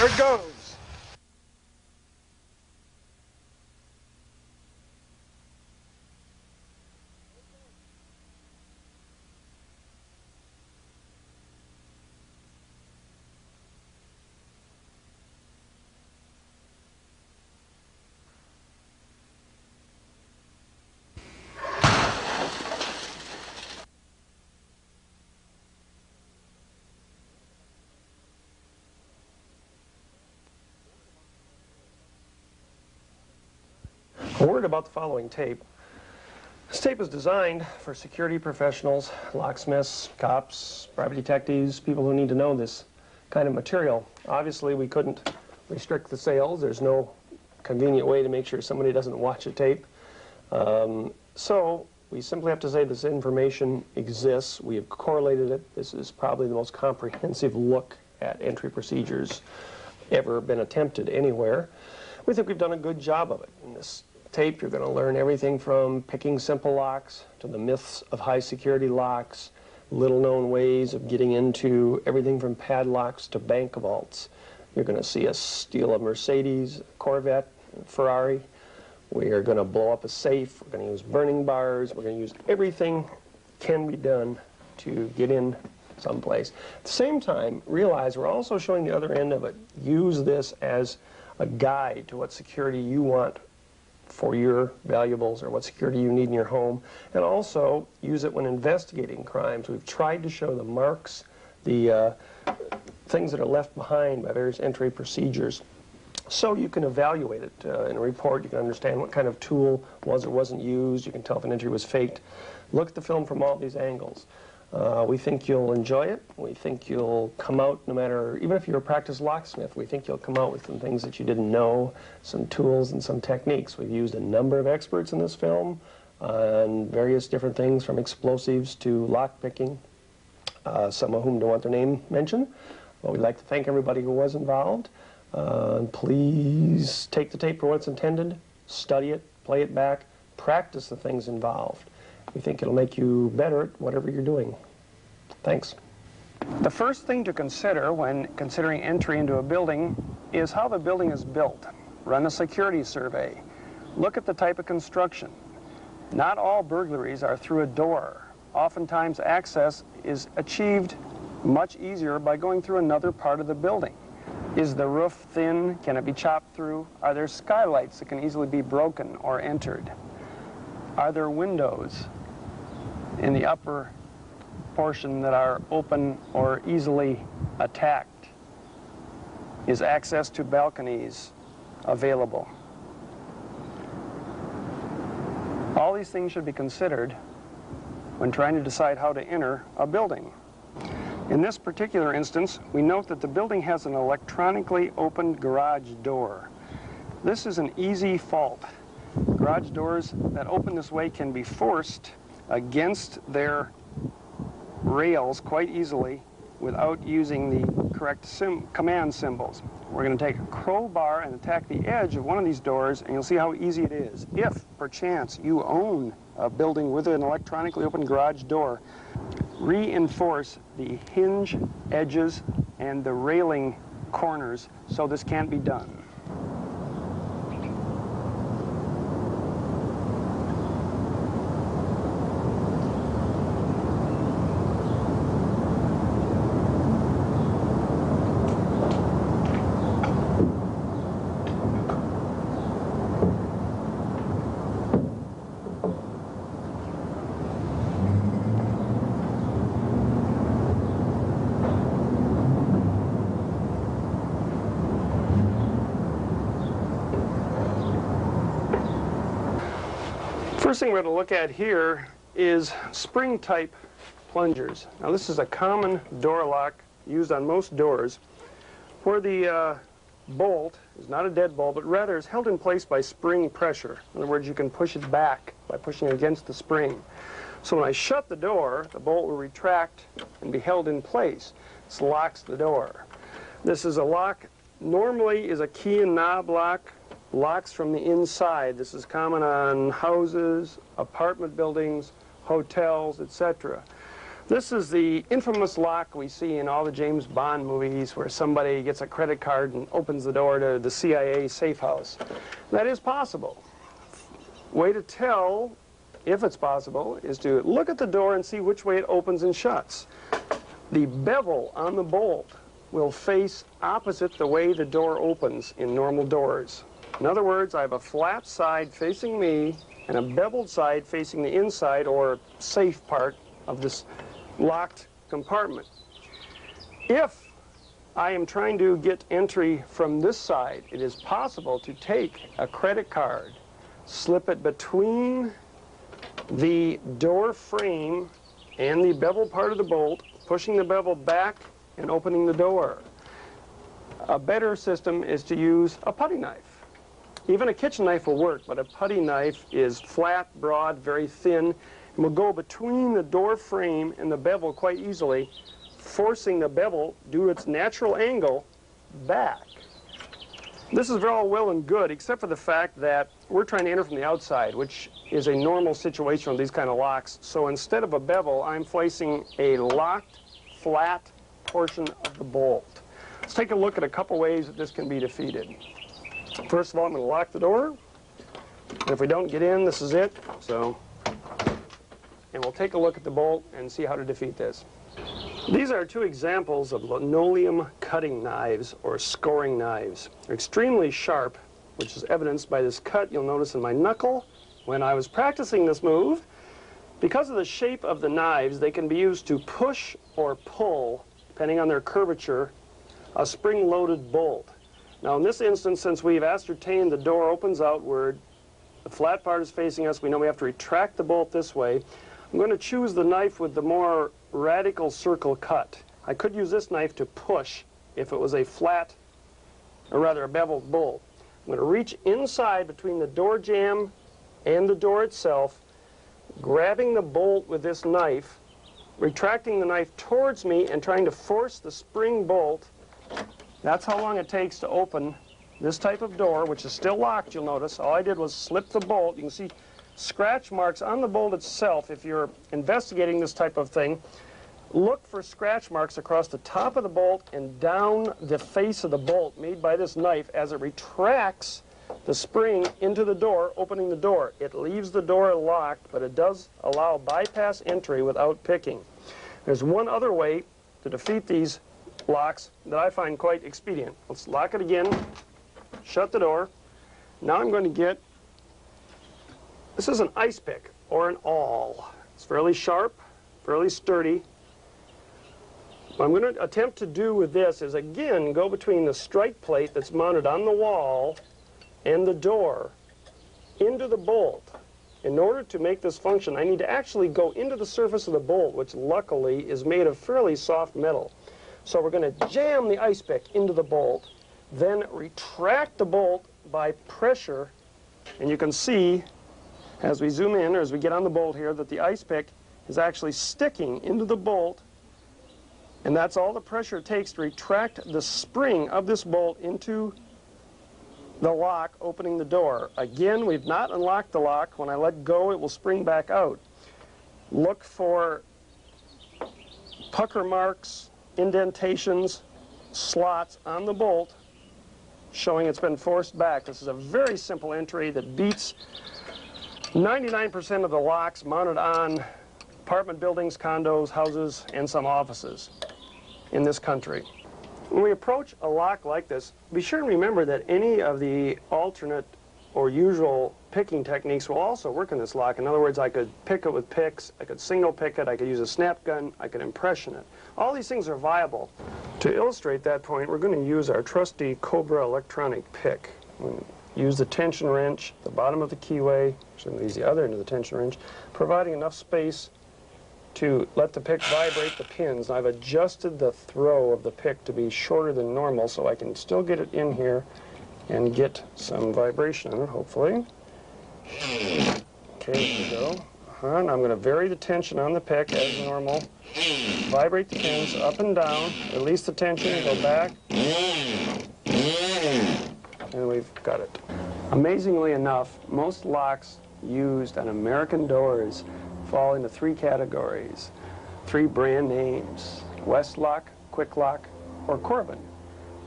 Here it goes. A word about the following tape. This tape is designed for security professionals, locksmiths, cops, private detectives, people who need to know this kind of material. Obviously, we couldn't restrict the sales. There's no convenient way to make sure somebody doesn't watch a tape. So we simply have to say this information exists. We have correlated it. This is probably the most comprehensive look at entry procedures ever been attempted anywhere. We think we've done a good job of it. In this tape, you're going to learn everything from picking simple locks to the myths of high security locks, little known ways of getting into everything from padlocks to bank vaults. You're going to see us steal a Mercedes, Corvette, Ferrari. We are going to blow up a safe. We're going to use burning bars. We're going to use everything can be done to get in someplace. At the same time, realize we're also showing the other end of it. Use this as a guide to what security you want for your valuables or what security you need in your home, and also use it when investigating crimes. We've tried to show the marks, the things that are left behind by various entry procedures, so you can evaluate it in a report. You can understand what kind of tool was or wasn't used. You can tell if an entry was faked. Look at the film from all these angles. We think you'll enjoy it. We think you'll come out, no matter, even if you're a practiced locksmith, we think you'll come out with some things that you didn't know, some tools and some techniques. We've used a number of experts in this film on various different things, from explosives to lock picking, some of whom don't want their name mentioned. But we'd like to thank everybody who was involved. Please take the tape for what it's intended, study it, play it back, practice the things involved. We think it'll make you better at whatever you're doing. Thanks. The first thing to consider when considering entry into a building is how the building is built. Run a security survey. Look at the type of construction. Not all burglaries are through a door. Oftentimes access is achieved much easier by going through another part of the building. Is the roof thin? Can it be chopped through? Are there skylights that can easily be broken or entered? Are there windows in the upper portion that are open or easily attacked? Is access to balconies available? All these things should be considered when trying to decide how to enter a building. In this particular instance, we note that the building has an electronically opened garage door. This is an easy fault. Garage doors that open this way can be forced against their rails quite easily without using the correct command symbols. We're going to take a crowbar and attack the edge of one of these doors, and you'll see how easy it is. If, perchance, you own a building with an electronically open garage door, reinforce the hinge edges and the railing corners so this can't be done. First thing we're going to look at here is spring-type plungers. Now this is a common door lock used on most doors, where the bolt is not a deadbolt, but rather is held in place by spring pressure. In other words, you can push it back by pushing against the spring. So when I shut the door, the bolt will retract and be held in place. This locks the door. This is a lock, normally is a key and knob lock. Locks from the inside. This is common on houses, apartment buildings, hotels, etc. This is the infamous lock we see in all the James Bond movies where somebody gets a credit card and opens the door to the CIA safe house. That is possible. Way to tell if it's possible is to look at the door and see which way it opens and shuts. The bevel on the bolt will face opposite the way the door opens in normal doors. In other words, I have a flat side facing me and a beveled side facing the inside or safe part of this locked compartment. If I am trying to get entry from this side, it is possible to take a credit card, slip it between the door frame and the bevel part of the bolt, pushing the bevel back and opening the door. A better system is to use a putty knife. Even a kitchen knife will work, but a putty knife is flat, broad, very thin, and will go between the door frame and the bevel quite easily, forcing the bevel, due to its natural angle, back. This is all well and good, except for the fact that we're trying to enter from the outside, which is a normal situation with these kind of locks. So instead of a bevel, I'm placing a locked, flat portion of the bolt. Let's take a look at a couple ways that this can be defeated. First of all, I'm going to lock the door. And if we don't get in, this is it. And we'll take a look at the bolt and see how to defeat this. These are two examples of linoleum cutting knives or scoring knives. They're extremely sharp, which is evidenced by this cut you'll notice in my knuckle. When I was practicing this move, because of the shape of the knives, they can be used to push or pull, depending on their curvature, a spring-loaded bolt. Now in this instance, since we've ascertained the door opens outward, the flat part is facing us, we know we have to retract the bolt this way. I'm going to choose the knife with the more radical circle cut. I could use this knife to push if it was a flat, or rather a beveled bolt. I'm going to reach inside between the door jamb and the door itself, grabbing the bolt with this knife, retracting the knife towards me and trying to force the spring bolt. That's how long it takes to open this type of door, which is still locked, you'll notice. All I did was slip the bolt. You can see scratch marks on the bolt itself. If you're investigating this type of thing, look for scratch marks across the top of the bolt and down the face of the bolt made by this knife as it retracts the spring into the door, opening the door. It leaves the door locked, but it does allow bypass entry without picking. There's one other way to defeat these locks that I find quite expedient. Let's lock it again, shut the door. Now I'm going to get, this is an ice pick or an awl. It's fairly sharp, fairly sturdy. What I'm going to attempt to do with this is again go between the strike plate that's mounted on the wall and the door into the bolt. In order to make this function, I need to actually go into the surface of the bolt, which luckily is made of fairly soft metal. So we're going to jam the ice pick into the bolt, then retract the bolt by pressure, and you can see as we zoom in or as we get on the bolt here that the ice pick is actually sticking into the bolt, and that's all the pressure it takes to retract the spring of this bolt into the lock opening the door. Again, we've not unlocked the lock. When I let go, it will spring back out. Look for pucker marks, indentations, slots on the bolt showing it's been forced back. This is a very simple entry that beats 99% of the locks mounted on apartment buildings, condos, houses, and some offices in this country. When we approach a lock like this, be sure and remember that any of the alternate or usual picking techniques will also work in this lock. In other words, I could pick it with picks, I could single pick it, I could use a snap gun, I could impression it. All these things are viable. To illustrate that point, we're going to use our trusty Cobra electronic pick. Use the tension wrench, the bottom of the keyway, so I'm going to use the other end of the tension wrench, providing enough space to let the pick vibrate the pins. I've adjusted the throw of the pick to be shorter than normal so I can still get it in here and get some vibration on it, hopefully. Okay, there we go. And I'm going to vary the tension on the pick as normal. Vibrate the pins up and down, release the tension, go back, and we've got it. Amazingly enough, most locks used on American doors fall into three categories. three brand names: Westlock, Quicklock, or Corbin.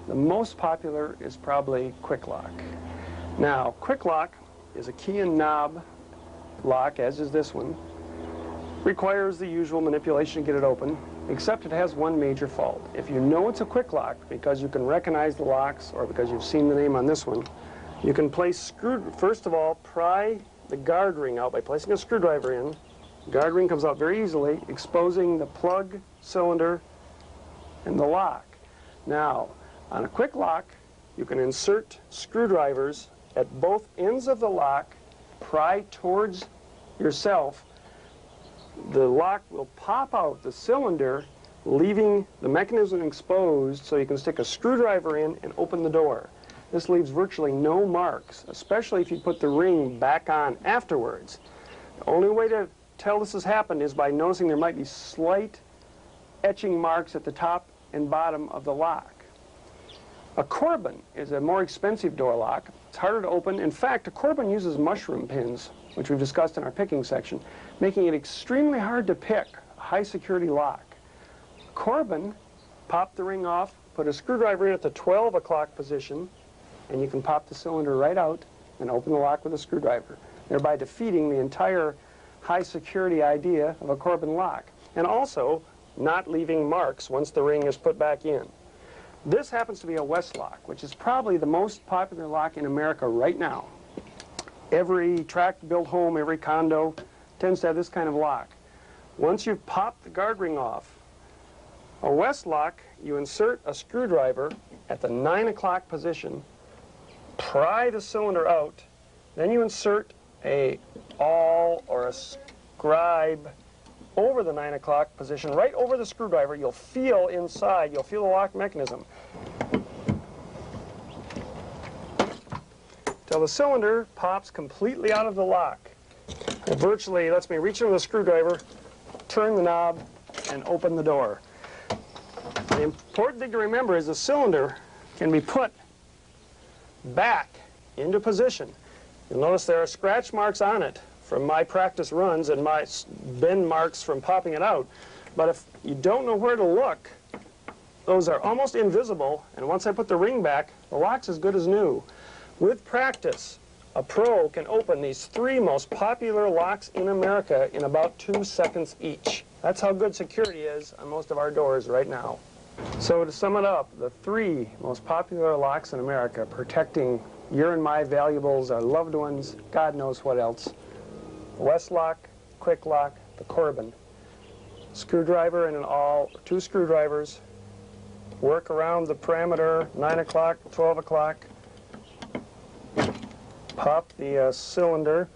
The most popular is probably Quicklock. Now, Quicklock is a key and knob lock, as is this one. Requires the usual manipulation to get it open, except it has one major fault. If you know it's a Quicklock because you can recognize the locks or because you've seen the name on this one, you can first of all, pry the guard ring out by placing a screwdriver in. The guard ring comes out very easily, exposing the plug, cylinder, and the lock. Now, on a Quicklock, you can insert screwdrivers at both ends of the lock, pry towards yourself. The lock will pop out the cylinder, leaving the mechanism exposed so you can stick a screwdriver in and open the door. This leaves virtually no marks, especially if you put the ring back on afterwards. The only way to tell this has happened is by noticing there might be slight etching marks at the top and bottom of the lock. A Corbin is a more expensive door lock. It's harder to open. In fact, a Corbin uses mushroom pins, which we've discussed in our picking section, making it extremely hard to pick a high security lock. Corbin, pop the ring off, put a screwdriver in at the 12 o'clock position, and you can pop the cylinder right out and open the lock with a screwdriver, thereby defeating the entire high security idea of a Corbin lock, and also not leaving marks once the ring is put back in. This happens to be a Westlock, which is probably the most popular lock in America right now. Every tract-built home, every condo tends to have this kind of lock. Once you've popped the guard ring off, a Westlock, you insert a screwdriver at the 9 o'clock position, pry the cylinder out, then you insert a awl or a scribe over the 9 o'clock position, right over the screwdriver. You'll feel inside, you'll feel the lock mechanism, till the cylinder pops completely out of the lock. It virtually lets me reach into the screwdriver, turn the knob, and open the door. The important thing to remember is the cylinder can be put back into position. You'll notice there are scratch marks on it from my practice runs and my bend marks from popping it out. But if you don't know where to look, those are almost invisible, and once I put the ring back, the lock's as good as new. With practice, a pro can open these three most popular locks in America in about 2 seconds each. That's how good security is on most of our doors right now. So to sum it up, the three most popular locks in America protecting your and my valuables, our loved ones, God knows what else: Westlock, Quicklock, the Corbin. Screwdriver and an awl, 2 screwdrivers, work around the parameter, 9 o'clock, 12 o'clock, pop the cylinder,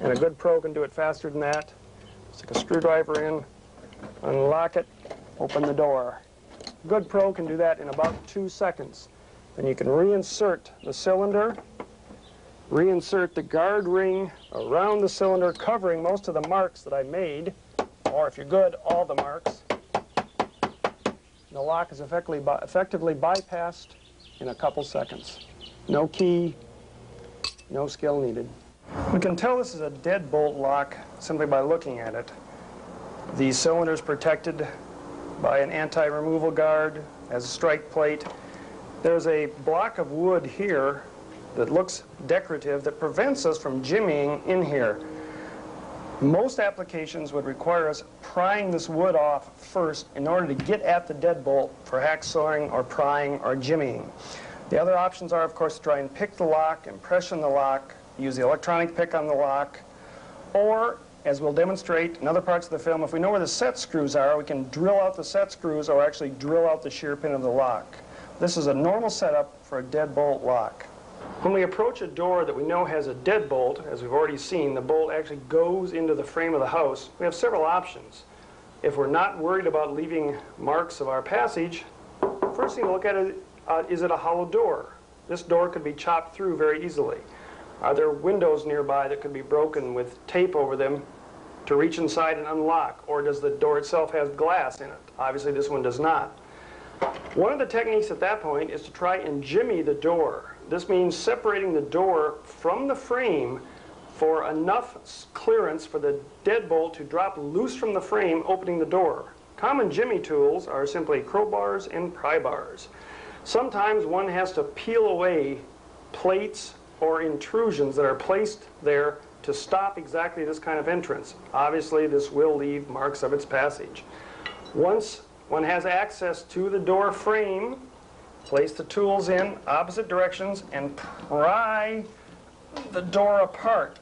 and a good pro can do it faster than that. Stick a screwdriver in, unlock it, open the door. Good pro can do that in about 2 seconds. Then you can reinsert the cylinder, reinsert the guard ring around the cylinder, covering most of the marks that I made, or if you're good, all the marks. The lock is effectively bypassed in a couple seconds. No key, no skill needed. We can tell this is a deadbolt lock simply by looking at it. The cylinder is protected by an anti-removal guard, has a strike plate. There's a block of wood here that looks decorative that prevents us from jimmying in here. Most applications would require us prying this wood off first in order to get at the deadbolt for hacksawing or prying or jimmying. The other options are, of course, to try and pick the lock, impression the lock, use the electronic pick on the lock, or, as we'll demonstrate in other parts of the film, if we know where the set screws are, we can drill out the set screws or actually drill out the shear pin of the lock. This is a normal setup for a deadbolt lock. When we approach a door that we know has a deadbolt, as we've already seen, the bolt actually goes into the frame of the house. We have several options. If we're not worried about leaving marks of our passage, first thing to look at is it a hollow door? This door could be chopped through very easily. Are there windows nearby that could be broken with tape over them to reach inside and unlock? Or does the door itself have glass in it? Obviously this one does not. One of the techniques at that point is to try and jimmy the door. This means separating the door from the frame for enough clearance for the deadbolt to drop loose from the frame opening the door. Common jimmy tools are simply crowbars and pry bars. Sometimes one has to peel away plates or intrusions that are placed there to stop exactly this kind of entrance. Obviously, this will leave marks of its passage. Once one has access to the door frame, place the tools in opposite directions and pry the door apart.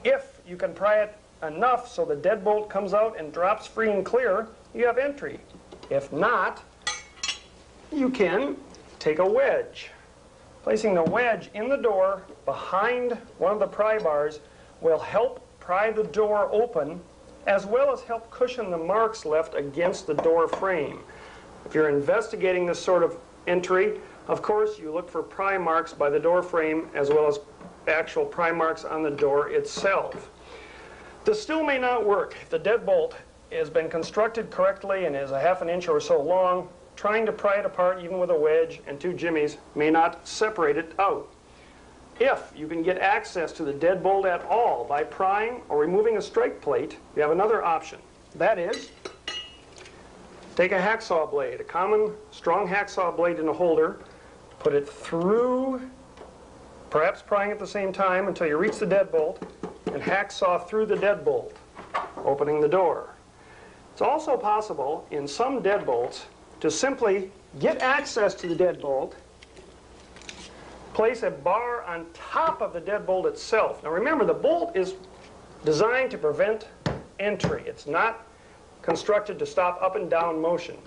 If you can pry it enough so the deadbolt comes out and drops free and clear, you have entry. If not, you can take a wedge. Placing the wedge in the door behind one of the pry bars will help pry the door open, as well as help cushion the marks left against the door frame. If you're investigating this sort of entry, of course you look for pry marks by the door frame as well as actual pry marks on the door itself. This still may not work if the deadbolt has been constructed correctly and is a ½ inch or so long. Trying to pry it apart even with a wedge and 2 jimmies may not separate it out. If you can get access to the deadbolt at all by prying or removing a strike plate, you have another option. That is, take a hacksaw blade, a common strong hacksaw blade in a holder, put it through, perhaps prying at the same time until you reach the deadbolt, and hacksaw through the deadbolt, opening the door. It's also possible in some deadbolts to simply get access to the deadbolt, place a bar on top of the deadbolt itself. Now remember, the bolt is designed to prevent entry. It's not constructed to stop up and down motion.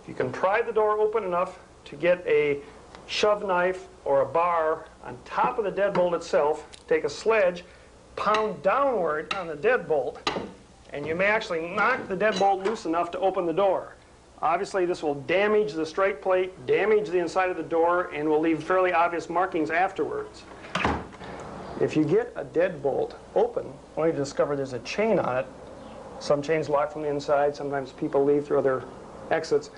If you can pry the door open enough to get a shove knife or a bar on top of the deadbolt itself, take a sledge, pound downward on the deadbolt, and you may actually knock the deadbolt loose enough to open the door. Obviously, this will damage the strike plate, damage the inside of the door, and will leave fairly obvious markings afterwards. If you get a deadbolt open, only to discover there's a chain on it, some chains lock from the inside, sometimes people leave through other exits,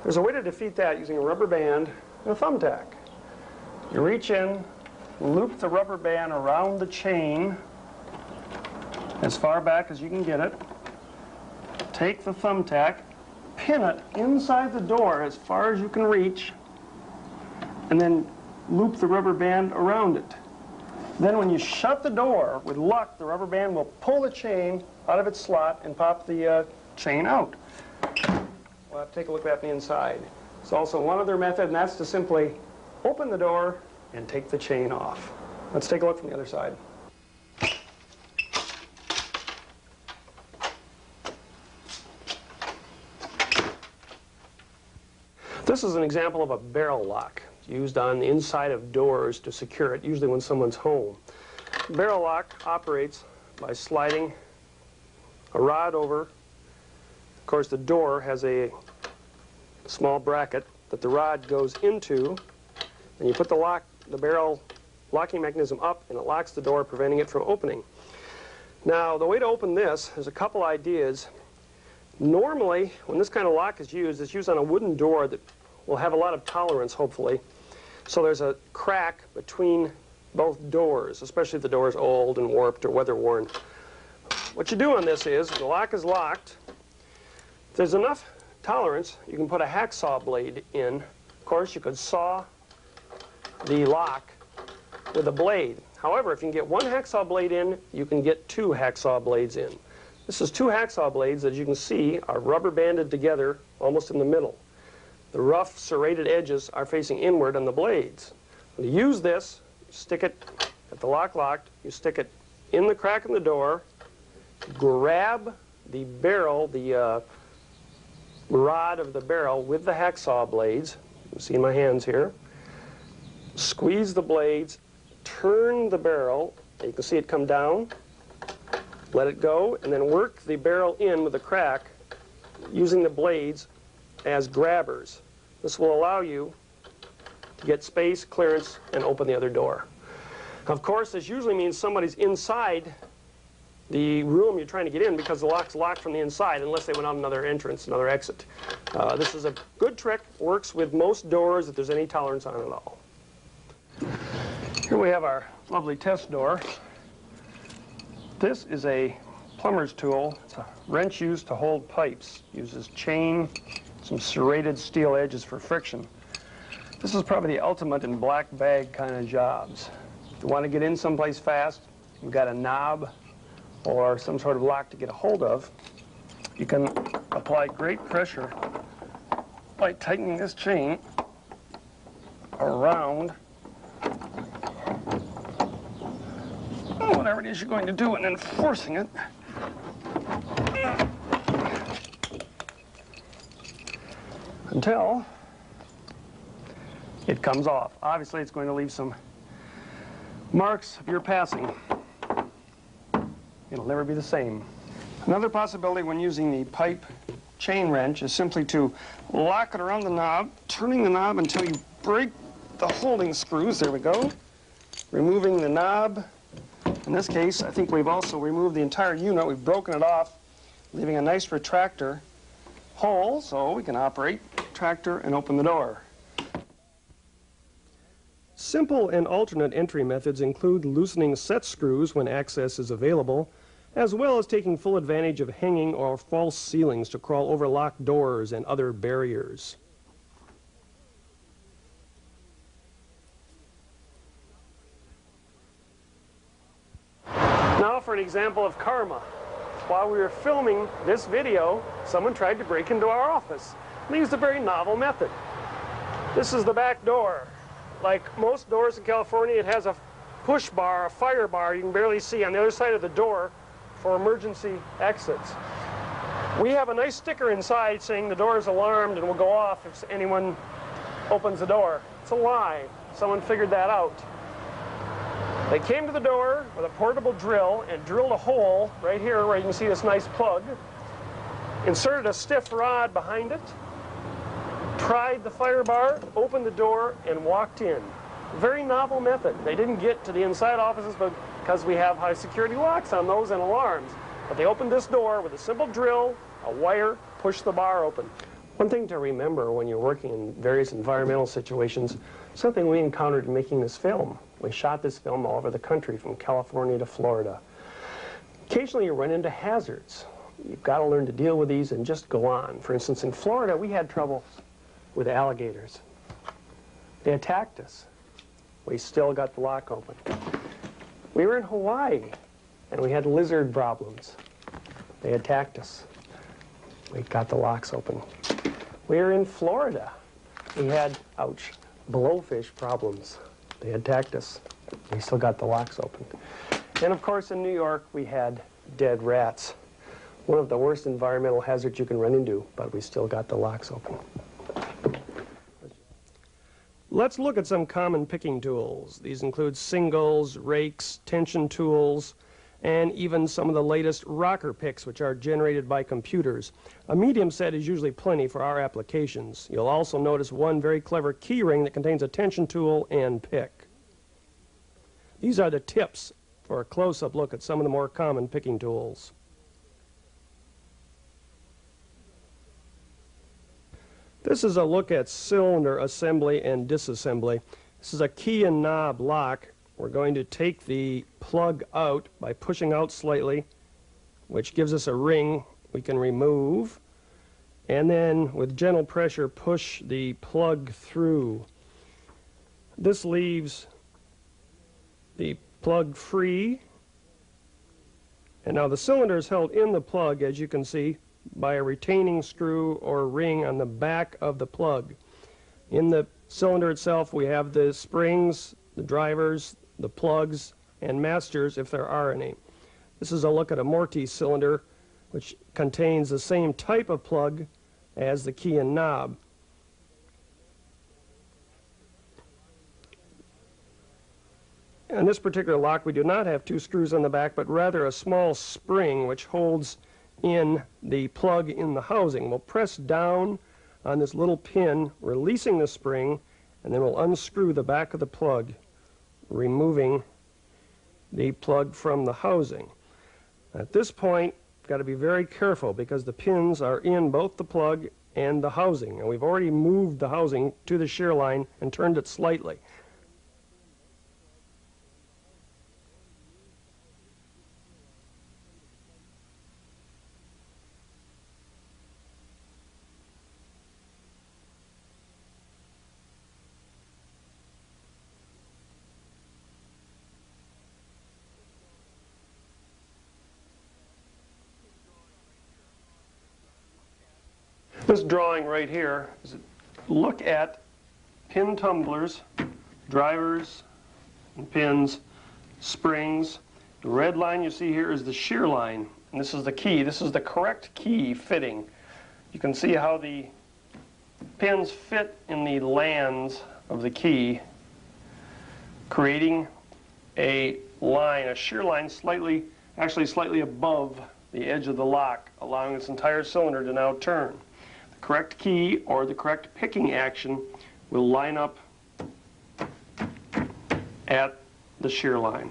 there's a way to defeat that using a rubber band and a thumbtack. You reach in, loop the rubber band around the chain as far back as you can get it, take the thumbtack, pin it inside the door as far as you can reach, and then loop the rubber band around it. Then when you shut the door, with luck, the rubber band will pull the chain out of its slot and pop the chain out. We'll have to take a look at that from the inside. There's also one other method, and that's to simply open the door and take the chain off. Let's take a look from the other side. This is an example of a barrel lock used on the inside of doors to secure it, usually when someone's home. Barrel lock operates by sliding a rod over. Of course, the door has a small bracket that the rod goes into, and you put the barrel locking mechanism up, and it locks the door, preventing it from opening. Now, the way to open this, there's a couple ideas. Normally, when this kind of lock is used, it's used on a wooden door that will have a lot of tolerance, hopefully. So there's a crack between both doors, especially if the door is old and warped or weather-worn. What you do on this is, the lock is locked. If there's enough tolerance, you can put a hacksaw blade in. Of course, you could saw the lock with a blade. However, if you can get one hacksaw blade in, you can get 2 hacksaw blades in. This is 2 hacksaw blades, as you can see, are rubber banded together almost in the middle. The rough serrated edges are facing inward on the blades. When you use this, you stick it at the lock locked, you stick it in the crack in the door, grab the barrel, the rod of the barrel with the hacksaw blades, you can see in my hands here, squeeze the blades, turn the barrel, you can see it come down, let it go, and then work the barrel in with the crack using the blades as grabbers. This will allow you to get space, clearance, and open the other door. Of course, this usually means somebody's inside the room you're trying to get in because the lock's locked from the inside unless they went out another entrance, another exit. This is a good trick, works with most doors if there's any tolerance on it at all. Here we have our lovely test door. This is a plumber's tool. It's a wrench used to hold pipes. Uses chain, some serrated steel edges for friction. This is probably the ultimate in black bag kind of jobs. If you want to get in someplace fast, you've got a knob or some sort of lock to get a hold of, you can apply great pressure by tightening this chain around whatever it is you're going to do and then forcing it until it comes off. Obviously, it's going to leave some marks of your passing. It'll never be the same. Another possibility when using the pipe chain wrench is simply to lock it around the knob, turning the knob until you break the holding screws. There we go. Removing the knob. In this case, I think we've also removed the entire unit. We've broken it off, leaving a nice retractor hole so we can operate the retractor and open the door. Simple and alternate entry methods include loosening set screws when access is available, as well as taking full advantage of hanging or false ceilings to crawl over locked doors and other barriers. Now for an example of karma. While we were filming this video, someone tried to break into our office. They used a very novel method. This is the back door. Like most doors in California, it has a push bar, a fire bar you can barely see on the other side of the door for emergency exits. We have a nice sticker inside saying the door is alarmed and will go off if anyone opens the door. It's a lie. Someone figured that out. They came to the door with a portable drill and drilled a hole right here where you can see this nice plug, inserted a stiff rod behind it, tried the fire bar, opened the door, and walked in. Very novel method. They didn't get to the inside offices because we have high security locks on those and alarms. But they opened this door with a simple drill, a wire, pushed the bar open. One thing to remember when you're working in various environmental situations, something we encountered in making this film. We shot this film all over the country, from California to Florida. Occasionally you run into hazards. You've got to learn to deal with these and just go on. For instance, in Florida, we had trouble with alligators. They attacked us. We still got the lock open. We were in Hawaii, and we had lizard problems. They attacked us. We got the locks open. We were in Florida. We had, ouch, blowfish problems. They attacked us. We still got the locks open. And of course, in New York, we had dead rats. One of the worst environmental hazards you can run into, but we still got the locks open. Let's look at some common picking tools. These include singles, rakes, tension tools, and even some of the latest rocker picks, which are generated by computers. A medium set is usually plenty for our applications. You'll also notice one very clever key ring that contains a tension tool and pick. These are the tips for a close-up look at some of the more common picking tools. This is a look at cylinder assembly and disassembly. This is a key and knob lock. We're going to take the plug out by pushing out slightly, which gives us a ring we can remove, and then with gentle pressure push the plug through. This leaves the plug free, and now the cylinder is held in the plug, as you can see, by a retaining screw or ring on the back of the plug. In the cylinder itself, we have the springs, the drivers, the plugs, and masters, if there are any. This is a look at a Morty cylinder, which contains the same type of plug as the key and knob. On this particular lock, we do not have two screws on the back, but rather a small spring which holds in the plug in the housing. We'll press down on this little pin, releasing the spring, and then we'll unscrew the back of the plug, removing the plug from the housing. At this point, you've got to be very careful because the pins are in both the plug and the housing, and we've already moved the housing to the shear line and turned it slightly. this drawing right here is look at pin tumblers, drivers, and pins, springs. The red line you see here is the shear line, and this is the key. This is the correct key fitting. You can see how the pins fit in the lands of the key, creating a line, a shear line actually slightly above the edge of the lock, allowing this entire cylinder to now turn. The correct key or the correct picking action will line up at the shear line.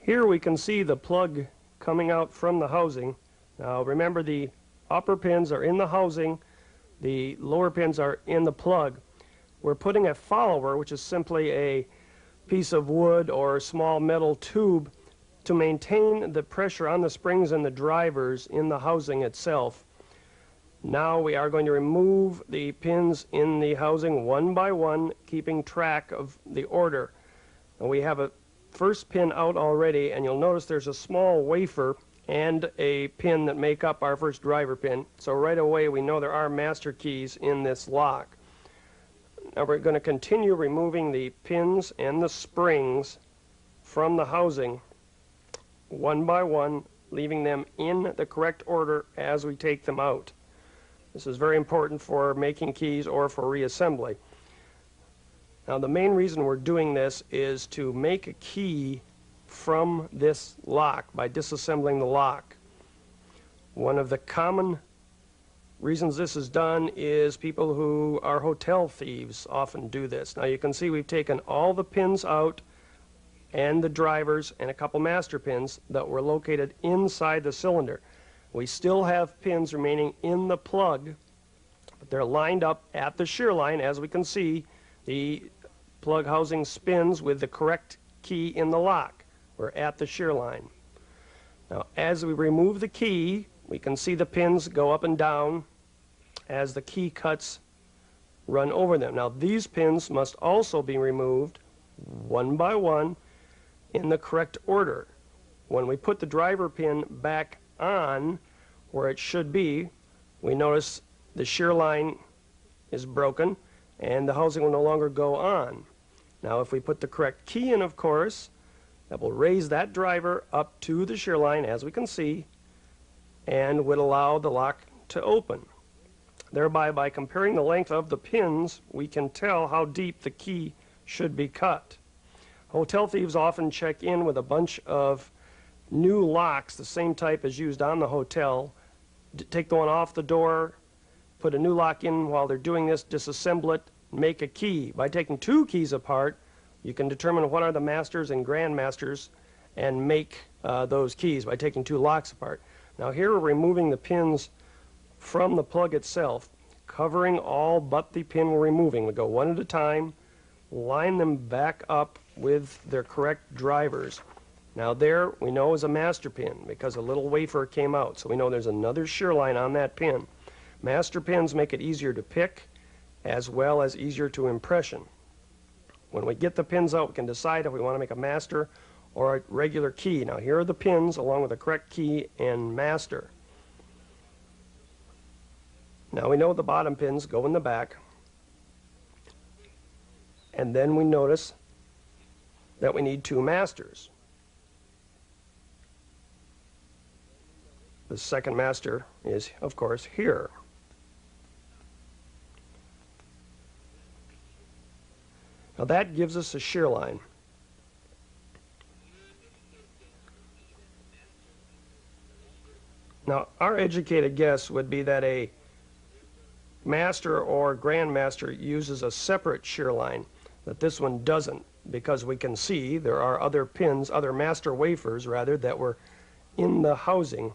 Here we can see the plug coming out from the housing. Now remember, the upper pins are in the housing, the lower pins are in the plug. We're putting a follower, which is simply a piece of wood or a small metal tube, to maintain the pressure on the springs and the drivers in the housing itself. Now we are going to remove the pins in the housing one by one, keeping track of the order. And we have a first pin out already, and you'll notice there's a small wafer and a pin that make up our first driver pin. So right away we know there are master keys in this lock. Now we're going to continue removing the pins and the springs from the housing one by one, leaving them in the correct order as we take them out. This is very important for making keys or for reassembly. Now the main reason we're doing this is to make a key from this lock by disassembling the lock. One of the common reasons this is done is people who are hotel thieves often do this. Now you can see we've taken all the pins out and the drivers and a couple master pins that were located inside the cylinder. We still have pins remaining in the plug, but they're lined up at the shear line. As we can see, the plug housing spins with the correct key in the lock. We're at the shear line. Now as we remove the key, we can see the pins go up and down as the key cuts run over them. Now these pins must also be removed one by one in the correct order. When we put the driver pin back on where it should be, we notice the shear line is broken and the housing will no longer go on. Now if we put the correct key in, of course, that will raise that driver up to the shear line, as we can see, and would allow the lock to open. Thereby, by comparing the length of the pins, we can tell how deep the key should be cut. Hotel thieves often check in with a bunch of new locks, the same type as used on the hotel, take the one off the door, put a new lock in while they're doing this, disassemble it, make a key. By taking two keys apart, you can determine what are the masters and grandmasters and make those keys by taking two locks apart. Now here we're removing the pins from the plug itself, covering all but the pin we're removing. We go one at a time, line them back up with their correct drivers. Now there we know is a master pin because a little wafer came out, so we know there's another shear line on that pin. Master pins make it easier to pick as well as easier to impression. When we get the pins out, we can decide if we want to make a master or a regular key. Now here are the pins along with the correct key and master. Now we know the bottom pins go in the back, and then we notice that we need two masters. The second master is, of course, here. Now that gives us a shear line. Now our educated guess would be that a master or grandmaster uses a separate shear line, that this one doesn't, because we can see there are other pins, other master wafers rather, that were in the housing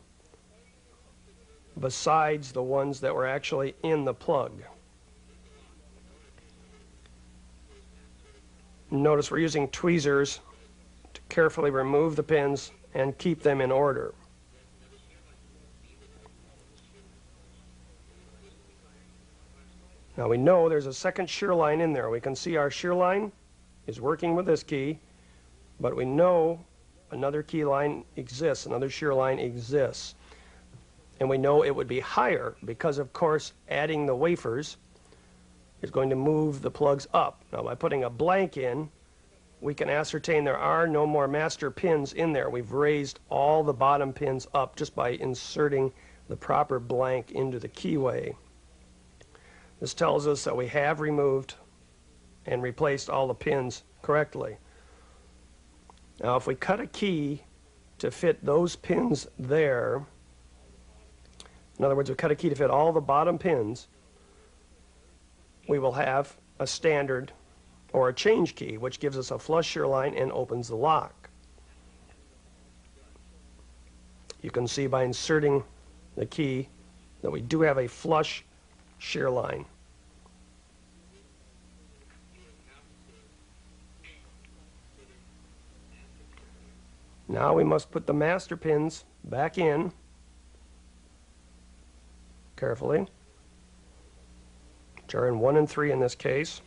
besides the ones that were actually in the plug. Notice we're using tweezers to carefully remove the pins and keep them in order. Now we know there's a second shear line in there. We can see our shear line is working with this key, but we know another key line exists, another shear line exists. And we know it would be higher because, of course, adding the wafers is going to move the plugs up. Now, by putting a blank in, we can ascertain there are no more master pins in there. We've raised all the bottom pins up just by inserting the proper blank into the keyway. This tells us that we have removed and replaced all the pins correctly. Now, if we cut a key to fit those pins there, in other words, we cut a key to fit all the bottom pins, we will have a standard or a change key, which gives us a flush shear line and opens the lock. You can see by inserting the key that we do have a flush shear line. Now we must put the master pins back in carefully, which are in 1 and 3 in this case.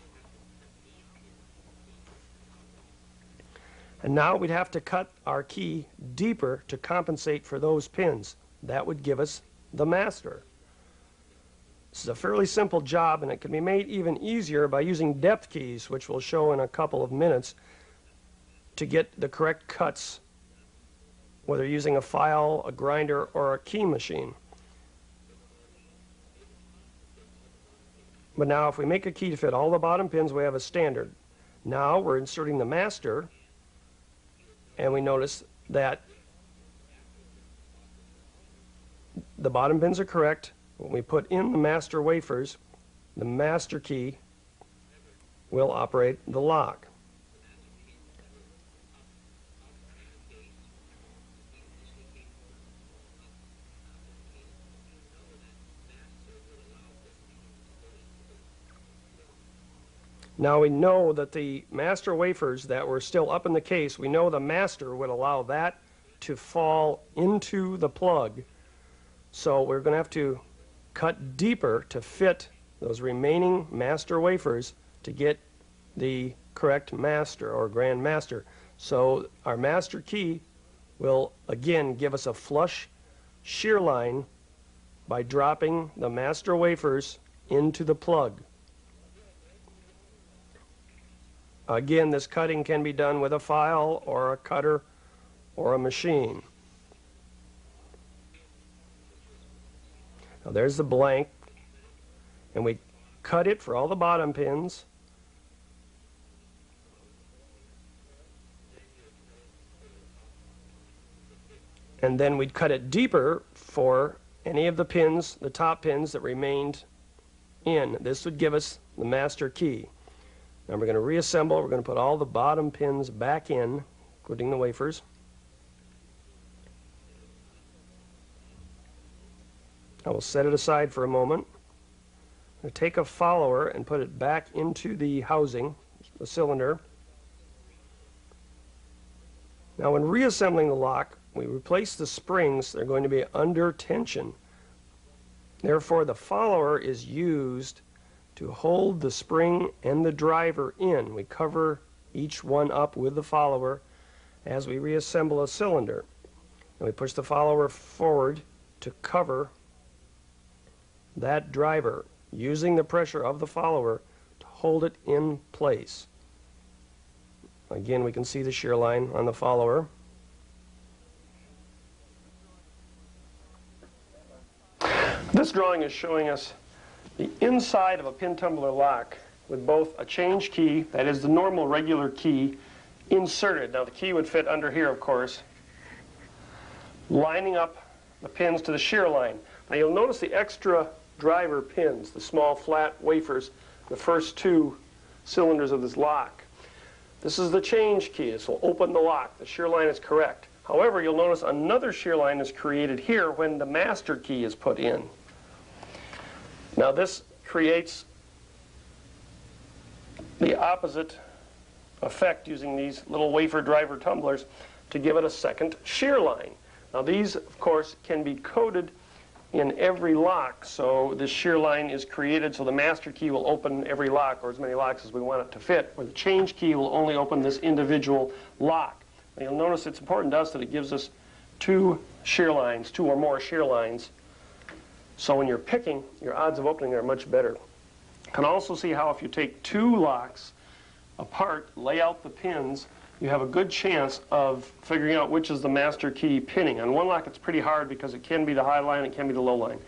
And now we'd have to cut our key deeper to compensate for those pins. That would give us the master. This is a fairly simple job, and it can be made even easier by using depth keys, which we'll show in a couple of minutes, to get the correct cuts, whether using a file, a grinder, or a key machine. But now if we make a key to fit all the bottom pins, we have a standard. Now we're inserting the master, and we notice that the bottom pins are correct. When we put in the master wafers, the master key will operate the lock. Now we know that the master wafers that were still up in the case, we know the master would allow that to fall into the plug. So we're going to have to cut deeper to fit those remaining master wafers to get the correct master or grand master. So our master key will again give us a flush shear line by dropping the master wafers into the plug. Again, this cutting can be done with a file or a cutter or a machine. Now there's the blank, and we cut it for all the bottom pins. And then we'd cut it deeper for any of the pins, the top pins that remained in. This would give us the master key. Now we're going to reassemble. We're going to put all the bottom pins back in, including the wafers. I will set it aside for a moment. I'm going to take a follower and put it back into the housing, the cylinder. Now when reassembling the lock, we replace the springs. They're going to be under tension. Therefore, the follower is used to hold the spring and the driver in. We cover each one up with the follower as we reassemble a cylinder. And we push the follower forward to cover that driver, using the pressure of the follower to hold it in place. Again, we can see the shear line on the follower. This drawing is showing us the inside of a pin tumbler lock with both a change key, that is the normal regular key, inserted. Now the key would fit under here, of course, lining up the pins to the shear line. Now you'll notice the extra driver pins, the small flat wafers, the first two cylinders of this lock. This is the change key. This will open the lock. The shear line is correct. However, you'll notice another shear line is created here when the master key is put in. Now this creates the opposite effect using these little wafer driver tumblers to give it a second shear line. Now these, of course, can be coded in every lock, so this shear line is created so the master key will open every lock, or as many locks as we want it to fit, where the change key will only open this individual lock. Now you'll notice it's important to us that it gives us two shear lines, two or more shear lines, So when you're picking, your odds of opening are much better. You can also see how if you take two locks apart, lay out the pins, you have a good chance of figuring out which is the master key pinning. On one lock it's pretty hard because it can be the high line, it can be the low line.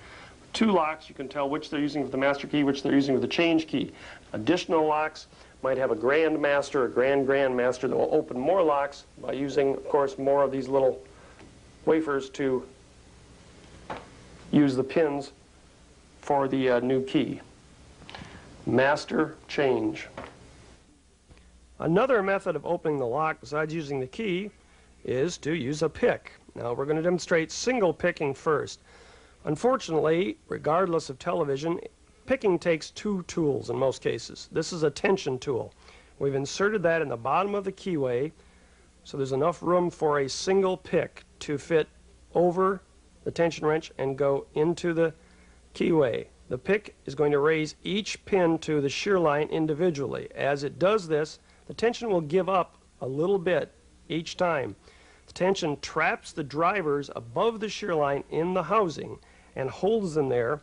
Two locks, you can tell which they're using with the master key, which they're using with the change key. Additional locks might have a grand master or grand master that will open more locks by using, of course, more of these little wafers to use the pins for the new key. Master change. Another method of opening the lock besides using the key is to use a pick. Now we're going to demonstrate single picking first. Unfortunately, regardless of television, picking takes two tools in most cases. This is a tension tool. We've inserted that in the bottom of the keyway so there's enough room for a single pick to fit over the tension wrench and go into the keyway. The pick is going to raise each pin to the shear line individually. As it does this, the tension will give up a little bit each time. The tension traps the drivers above the shear line in the housing and holds them there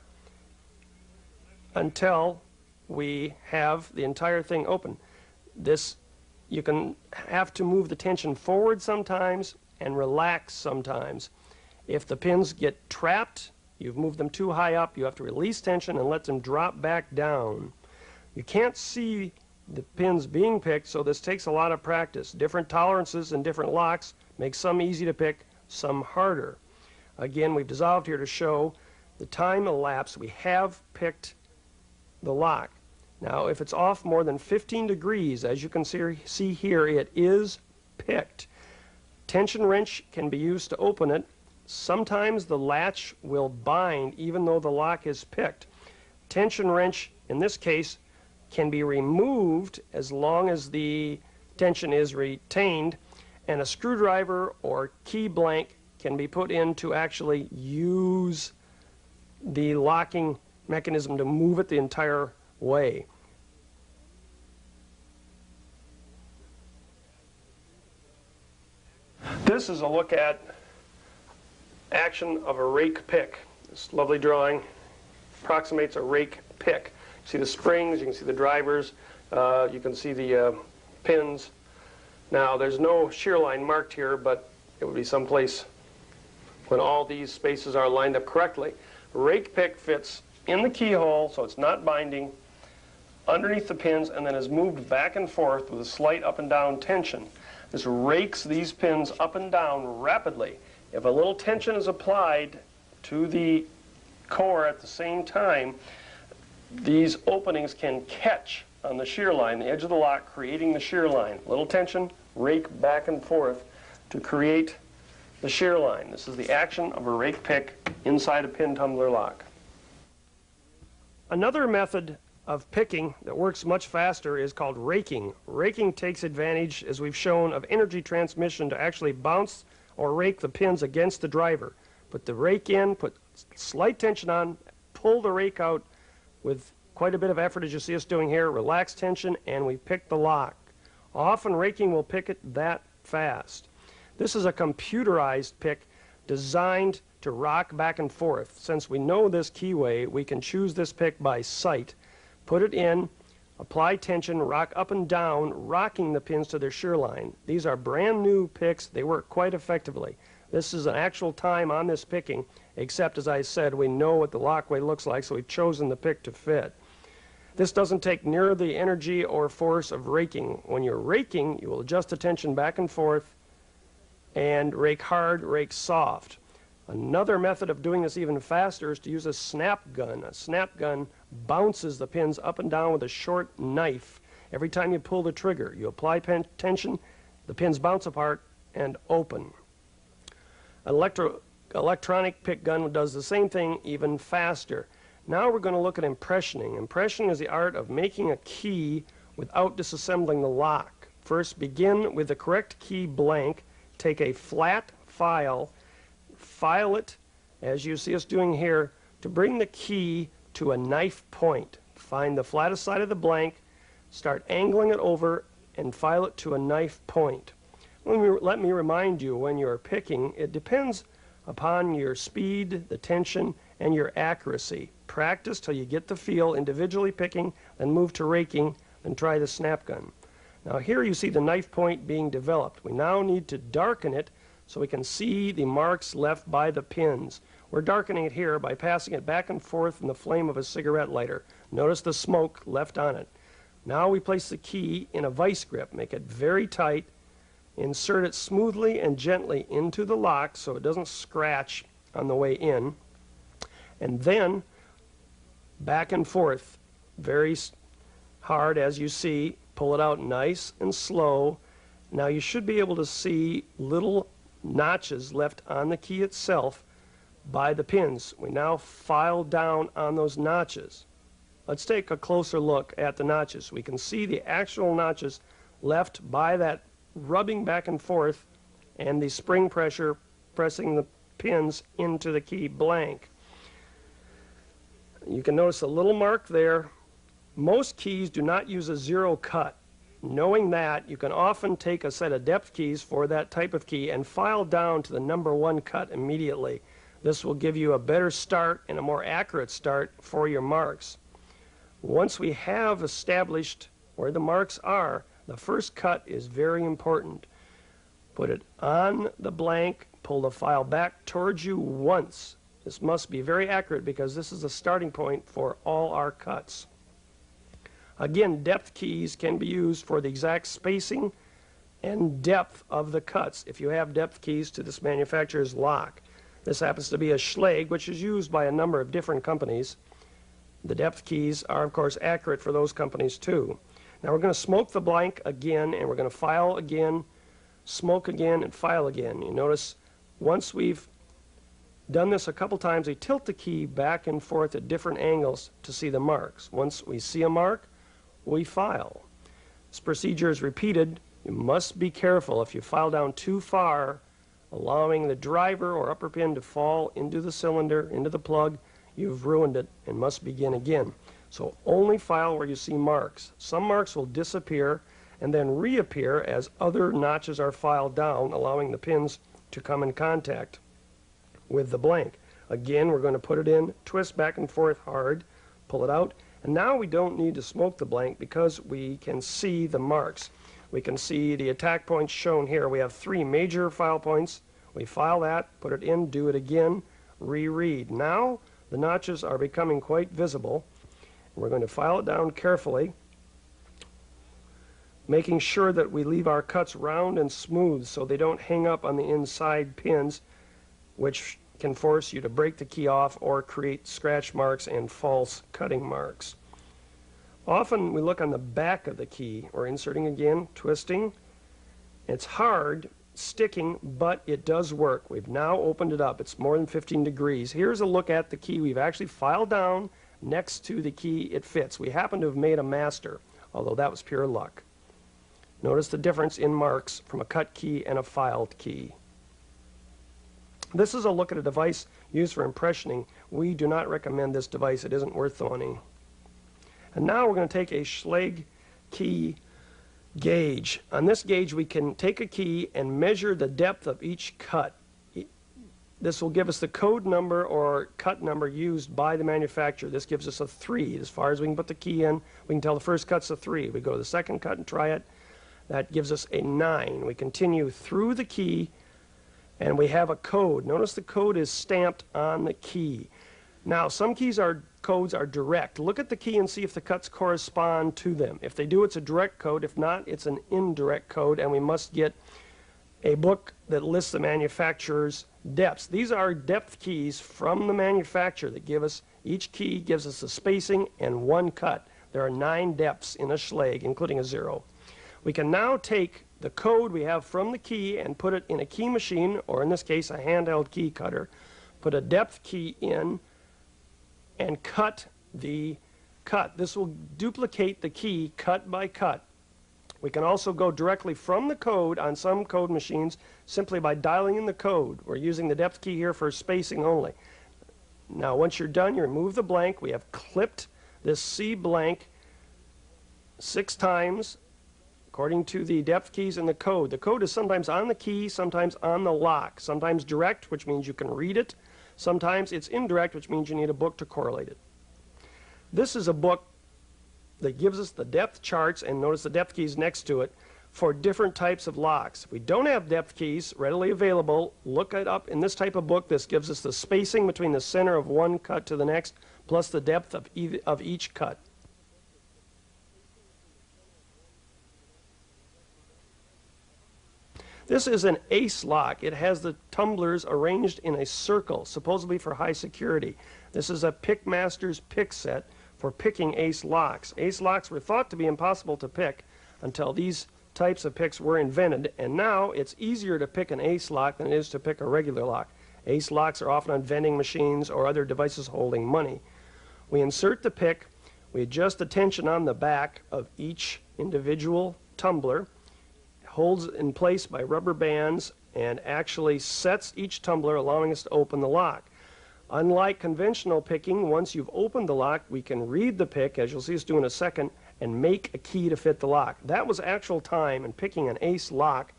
until we have the entire thing open. This, you can have to move the tension forward sometimes and relax sometimes. If the pins get trapped, you've moved them too high up, you have to release tension and let them drop back down. You can't see the pins being picked, so this takes a lot of practice. Different tolerances and different locks make some easy to pick, some harder. Again, we've dissolved here to show the time elapsed. We have picked the lock. Now, if it's off more than 15 degrees, as you can see here, it is picked. Tension wrench can be used to open it. Sometimes the latch will bind even though the lock is picked. Tension wrench, in this case, can be removed as long as the tension is retained, and a screwdriver or key blank can be put in to actually use the locking mechanism to move it the entire way. This is a look at action of a rake pick. This lovely drawing approximates a rake pick. You see the springs, you can see the drivers, you can see the pins. Now there's no shear line marked here, but it would be someplace when all these spaces are lined up correctly. Rake pick fits in the keyhole, so it's not binding, underneath the pins, and then is moved back and forth with a slight up and down tension. This rakes these pins up and down rapidly. If a little tension is applied to the core at the same time, these openings can catch on the shear line, the edge of the lock, creating the shear line. Little tension, rake back and forth to create the shear line. This is the action of a rake pick inside a pin tumbler lock. Another method of picking that works much faster is called raking. Raking takes advantage, as we've shown, of energy transmission to actually bounce or rake the pins against the driver. Put the rake in, put slight tension on, pull the rake out with quite a bit of effort, as you see us doing here, relax tension, and we pick the lock. Often raking will pick it that fast. This is a computerized pick designed to rock back and forth. Since we know this keyway, we can choose this pick by sight. Put it in, apply tension, rock up and down, rocking the pins to their shear line. These are brand new picks. They work quite effectively. This is an actual time on this picking, except, as I said, we know what the lockway looks like, so we've chosen the pick to fit. This doesn't take near the energy or force of raking. When you're raking, you will adjust the tension back and forth and rake hard, rake soft. Another method of doing this even faster is to use a snap gun. A snap gun bounces the pins up and down with a short knife. Every time you pull the trigger, you apply tension, the pins bounce apart and open. An electronic pick gun does the same thing, even faster. Now we're going to look at impressioning. Impressioning is the art of making a key without disassembling the lock. First, begin with the correct key blank. Take a flat file it, as you see us doing here, to bring the key to a knife point. Find the flattest side of the blank, start angling it over, and file it to a knife point. Let me remind you, when you're picking, it depends upon your speed, the tension, and your accuracy. Practice till you get the feel, individually picking, then move to raking, then try the snap gun. Now here you see the knife point being developed. We now need to darken it so we can see the marks left by the pins. We're darkening it here by passing it back and forth in the flame of a cigarette lighter. Notice the smoke left on it. Now we place the key in a vice grip. Make it very tight. Insert it smoothly and gently into the lock so it doesn't scratch on the way in. And then back and forth very hard, as you see. Pull it out nice and slow. Now you should be able to see little notches left on the key itself by the pins. We now file down on those notches. Let's take a closer look at the notches. We can see the actual notches left by that rubbing back and forth and the spring pressure pressing the pins into the key blank. You can notice a little mark there. Most keys do not use a zero cut. Knowing that, you can often take a set of depth keys for that type of key and file down to the number 1 cut immediately. This will give you a better start and a more accurate start for your marks. Once we have established where the marks are, the first cut is very important. Put it on the blank, pull the file back towards you once. This must be very accurate because this is the starting point for all our cuts. Again, depth keys can be used for the exact spacing and depth of the cuts if you have depth keys to this manufacturer's lock. This happens to be a Schlage, which is used by a number of different companies. The depth keys are, of course, accurate for those companies too. Now we're going to smoke the blank again, and we're going to file again, smoke again, and file again. You notice once we've done this a couple times, we tilt the key back and forth at different angles to see the marks. Once we see a mark, we file. This procedure is repeated. You must be careful if you file down too far, allowing the driver or upper pin to fall into the cylinder, into the plug. You've ruined it and must begin again. So only file where you see marks. Some marks will disappear and then reappear as other notches are filed down, allowing the pins to come in contact with the blank. Again, we're going to put it in, twist back and forth hard, pull it out. And now we don't need to smoke the blank because we can see the marks. We can see the attack points shown here. We have 3 major file points. We file that, put it in, do it again, reread. Now the notches are becoming quite visible. We're going to file it down carefully, making sure that we leave our cuts round and smooth so they don't hang up on the inside pins, which can force you to break the key off or create scratch marks and false cutting marks. Often we look on the back of the key. We're inserting again, twisting. It's hard, sticking, but it does work. We've now opened it up. It's more than 15 degrees. Here's a look at the key. We've actually filed down next to the key it fits. We happen to have made a master, although that was pure luck. Notice the difference in marks from a cut key and a filed key. This is a look at a device used for impressioning. We do not recommend this device. It isn't worth owning. And now we're going to take a Schlage key gauge. On this gauge we can take a key and measure the depth of each cut. This will give us the code number or cut number used by the manufacturer. This gives us a 3. As far as we can put the key in, we can tell the first cut's a 3. We go to the second cut and try it. That gives us a 9. We continue through the key and we have a code. Notice the code is stamped on the key. Now some codes are direct. Look at the key and see if the cuts correspond to them. If they do, it's a direct code. If not, it's an indirect code, and we must get a book that lists the manufacturer's depths. These are depth keys from the manufacturer that give us, each key gives us a spacing and 1 cut. There are 9 depths in a Schlage, including a 0. We can now take the code we have from the key and put it in a key machine, or in this case a handheld key cutter, put a depth key in and cut the cut. This will duplicate the key cut by cut. We can also go directly from the code on some code machines simply by dialing in the code. We're using the depth key here for spacing only. Now once you're done, you remove the blank. We have clipped this C blank 6 times, according to the depth keys in the code. The code is sometimes on the key, sometimes on the lock, sometimes direct, which means you can read it. Sometimes it's indirect, which means you need a book to correlate it. This is a book that gives us the depth charts, and notice the depth keys next to it, for different types of locks. If we don't have depth keys readily available, look it up in this type of book. This gives us the spacing between the center of one cut to the next, plus the depth of each cut. This is an ace lock. It has the tumblers arranged in a circle, supposedly for high security. This is a Pickmaster's pick set for picking ace locks. Ace locks were thought to be impossible to pick until these types of picks were invented, and now it's easier to pick an ace lock than it is to pick a regular lock. Ace locks are often on vending machines or other devices holding money. We insert the pick, we adjust the tension on the back of each individual tumbler, holds in place by rubber bands, and actually sets each tumbler, allowing us to open the lock. Unlike conventional picking, once you've opened the lock, we can read the pick, as you'll see us do in a second, and make a key to fit the lock. That was actual time in picking an ace lock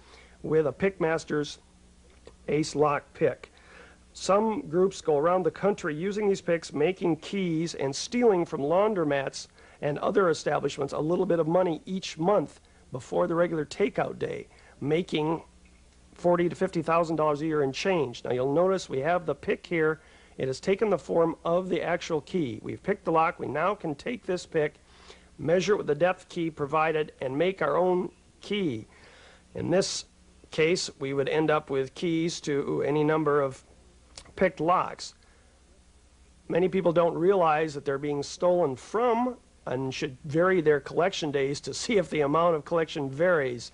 with a Pickmaster's ace lock pick. Some groups go around the country using these picks, making keys, and stealing from laundromats and other establishments a little bit of money each month before the regular takeout day, making $40,000 to $50,000 a year in change. Now you'll notice we have the pick here. It has taken the form of the actual key. We've picked the lock. We now can take this pick, measure it with the depth key provided, and make our own key. In this case, we would end up with keys to any number of picked locks. Many people don't realize that they're being stolen from and should vary their collection days to see if the amount of collection varies.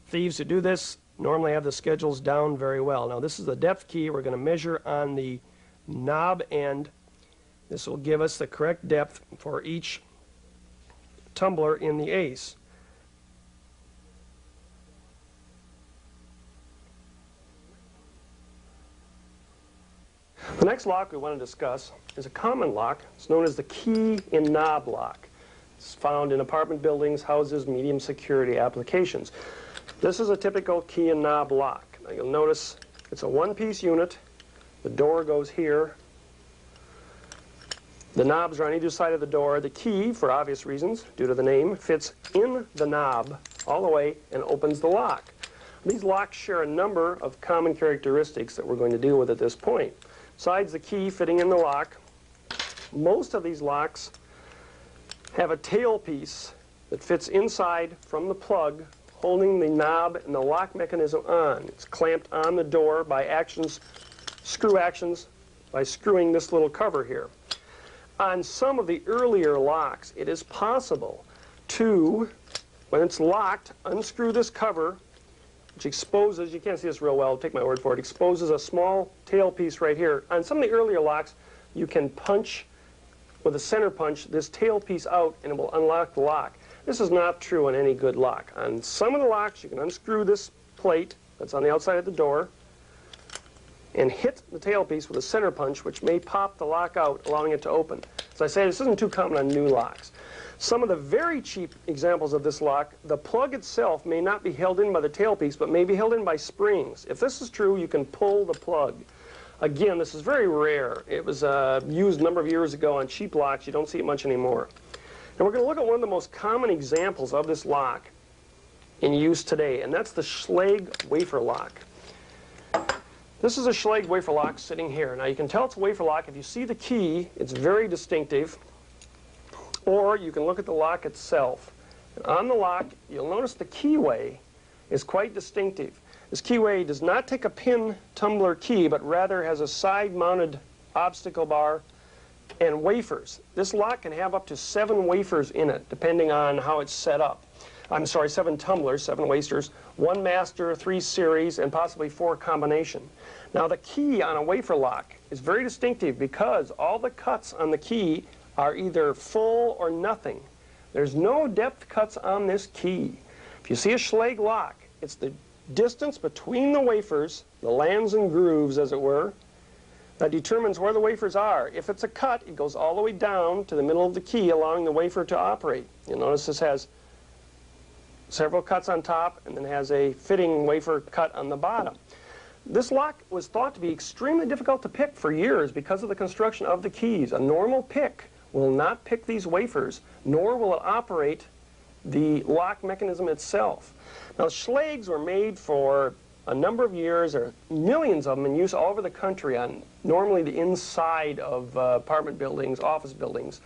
Thieves who do this normally have the schedules down very well. Now this is the depth key. We're going to measure on the knob end. This will give us the correct depth for each tumbler in the ace. The next lock we want to discuss is a common lock. It's known as the key and knob lock. It's found in apartment buildings, houses, medium security applications. This is a typical key and knob lock. Now you'll notice it's a one-piece unit. The door goes here. The knobs are on either side of the door. The key, for obvious reasons, due to the name, fits in the knob all the way and opens the lock. These locks share a number of common characteristics that we're going to deal with at this point. Besides the key fitting in the lock, most of these locks have a tailpiece that fits inside from the plug, holding the knob and the lock mechanism on. It's clamped on the door by screw actions, by screwing this little cover here. On some of the earlier locks, it is possible to, when it's locked, unscrew this cover, which exposes, you can't see this real well, take my word for it, exposes a small tailpiece right here. On some of the earlier locks, you can punch with a center punch this tailpiece out and it will unlock the lock. This is not true on any good lock. On some of the locks, you can unscrew this plate that's on the outside of the door and hit the tailpiece with a center punch, which may pop the lock out, allowing it to open. As I say, this isn't too common on new locks. Some of the very cheap examples of this lock, the plug itself may not be held in by the tailpiece, but may be held in by springs. If this is true, you can pull the plug. Again, this is very rare. It was used a number of years ago on cheap locks. You don't see it much anymore. And we're going to look at one of the most common examples of this lock in use today, and that's the Schlage wafer lock. This is a Schlage wafer lock sitting here. Now you can tell it's a wafer lock. If you see the key, it's very distinctive. Or you can look at the lock itself. And on the lock, you'll notice the keyway is quite distinctive. This keyway does not take a pin tumbler key, but rather has a side-mounted obstacle bar and wafers. This lock can have up to 7 wafers in it, depending on how it's set up. I'm sorry, 7 tumblers, 7 wasters, 1 master, 3 series, and possibly 4 combination. Now the key on a wafer lock is very distinctive because all the cuts on the key are either full or nothing. There's no depth cuts on this key. If you see a Schlage lock, it's the distance between the wafers, the lands and grooves as it were, that determines where the wafers are. If it's a cut, it goes all the way down to the middle of the key, allowing the wafer to operate. You'll notice this has several cuts on top, and then has a fitting wafer cut on the bottom. This lock was thought to be extremely difficult to pick for years because of the construction of the keys. A normal pick will not pick these wafers, nor will it operate the lock mechanism itself. Now, Schlags were made for a number of years. There are millions of them in use all over the country on normally the inside of apartment buildings, office buildings.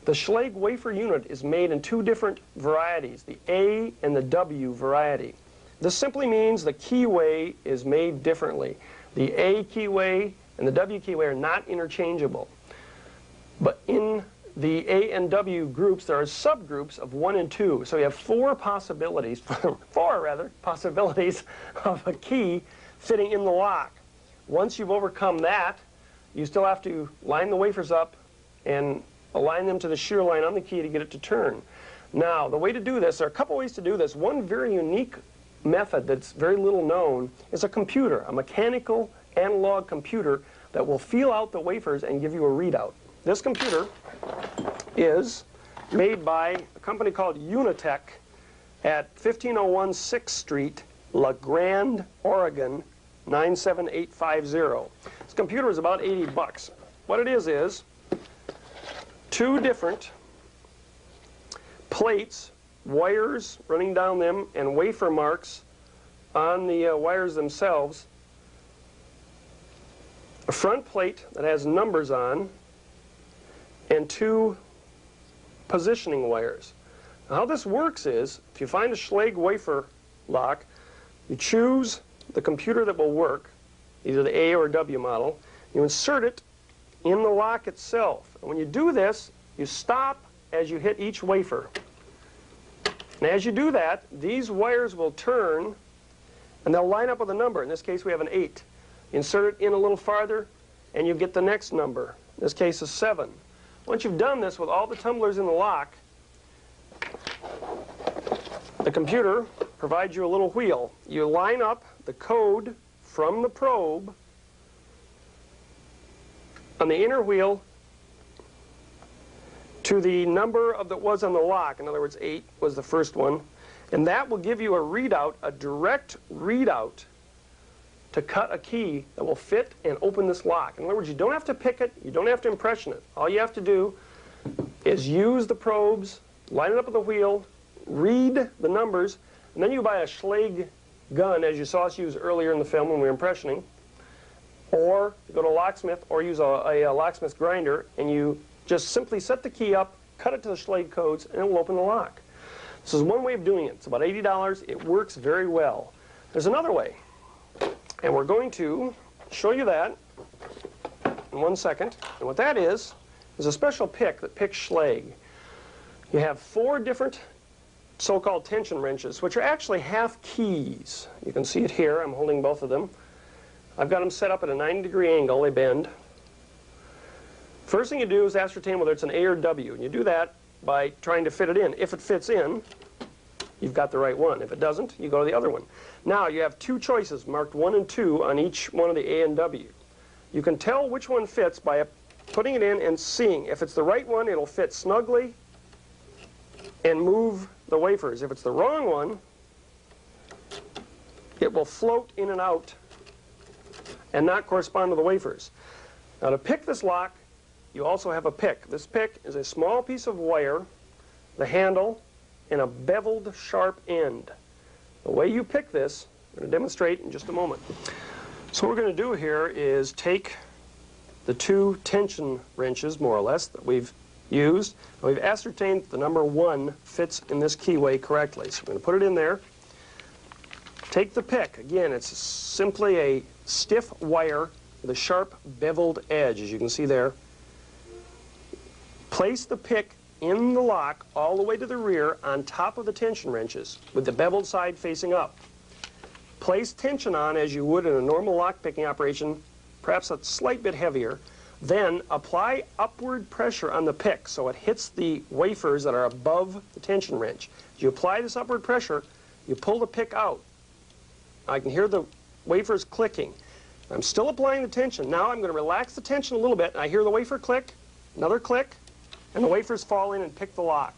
The Schlage wafer unit is made in two different varieties, the A and the W variety. This simply means the keyway is made differently. The A keyway and the W keyway are not interchangeable. But in the A and W groups, there are subgroups of 1 and 2. So you have four possibilities of a key fitting in the lock. Once you've overcome that, you still have to line the wafers up and align them to the shear line on the key to get it to turn. Now, the way to do this, there are a couple ways to do this. One very unique method that's very little known is a computer, a mechanical analog computer that will feel out the wafers and give you a readout. This computer is made by a company called Unitech at 1501 6th Street, La Grande, Oregon, 97850. This computer is about 80 bucks. What it is two different plates, wires running down them, and wafer marks on the wires themselves. A front plate that has numbers on, and two positioning wires. Now, how this works is, if you find a Schlage wafer lock, you choose the computer that will work, either the A or W model, you insert it in the lock itself. And when you do this, you stop as you hit each wafer. And as you do that, these wires will turn and they'll line up with a number. In this case, we have an 8. You insert it in a little farther and you get the next number. In this case, is 7. Once you've done this with all the tumblers in the lock, the computer provides you a little wheel. You line up the code from the probe on the inner wheel to the number that was on the lock. In other words, 8 was the first one. And that will give you a readout, a direct readout to cut a key that will fit and open this lock. In other words, you don't have to pick it, you don't have to impression it. All you have to do is use the probes, line it up with the wheel, read the numbers, and then you buy a Schlage gun, as you saw us use earlier in the film when we were impressioning, or you go to a locksmith or use a locksmith grinder, and you just simply set the key up, cut it to the Schlage codes, and it will open the lock. This is one way of doing it. It's about $80. It works very well. There's another way, and we're going to show you that in 1 second. And what that is a special pick that picks Schlage. You have 4 different so-called tension wrenches, which are actually half keys. You can see it here. I'm holding both of them. I've got them set up at a 90-degree angle. They bend. First thing you do is ascertain whether it's an A or W, and you do that by trying to fit it in. If it fits in, you've got the right one. If it doesn't, you go to the other one. Now, you have 2 choices marked 1 and 2 on each one of the A and W. You can tell which one fits by putting it in and seeing. If it's the right one, it'll fit snugly and move the wafers. If it's the wrong one, it will float in and out and not correspond to the wafers. Now, to pick this lock, you also have a pick. This pick is a small piece of wire, the handle, and a beveled sharp end. The way you pick this, I'm going to demonstrate in just a moment. So what we're going to do here is take the 2 tension wrenches, more or less, that we've used, and we've ascertained that the number 1 fits in this keyway correctly. So we're going to put it in there. Take the pick. Again, it's simply a stiff wire with a sharp beveled edge, as you can see there. Place the pick in the lock all the way to the rear on top of the tension wrenches with the beveled side facing up. Place tension on as you would in a normal lock picking operation, perhaps a slight bit heavier. Then apply upward pressure on the pick so it hits the wafers that are above the tension wrench. As you apply this upward pressure, you pull the pick out. I can hear the wafers clicking. I'm still applying the tension. Now I'm going to relax the tension a little bit, and I hear the wafer click, another click, and the wafers fall in and pick the lock.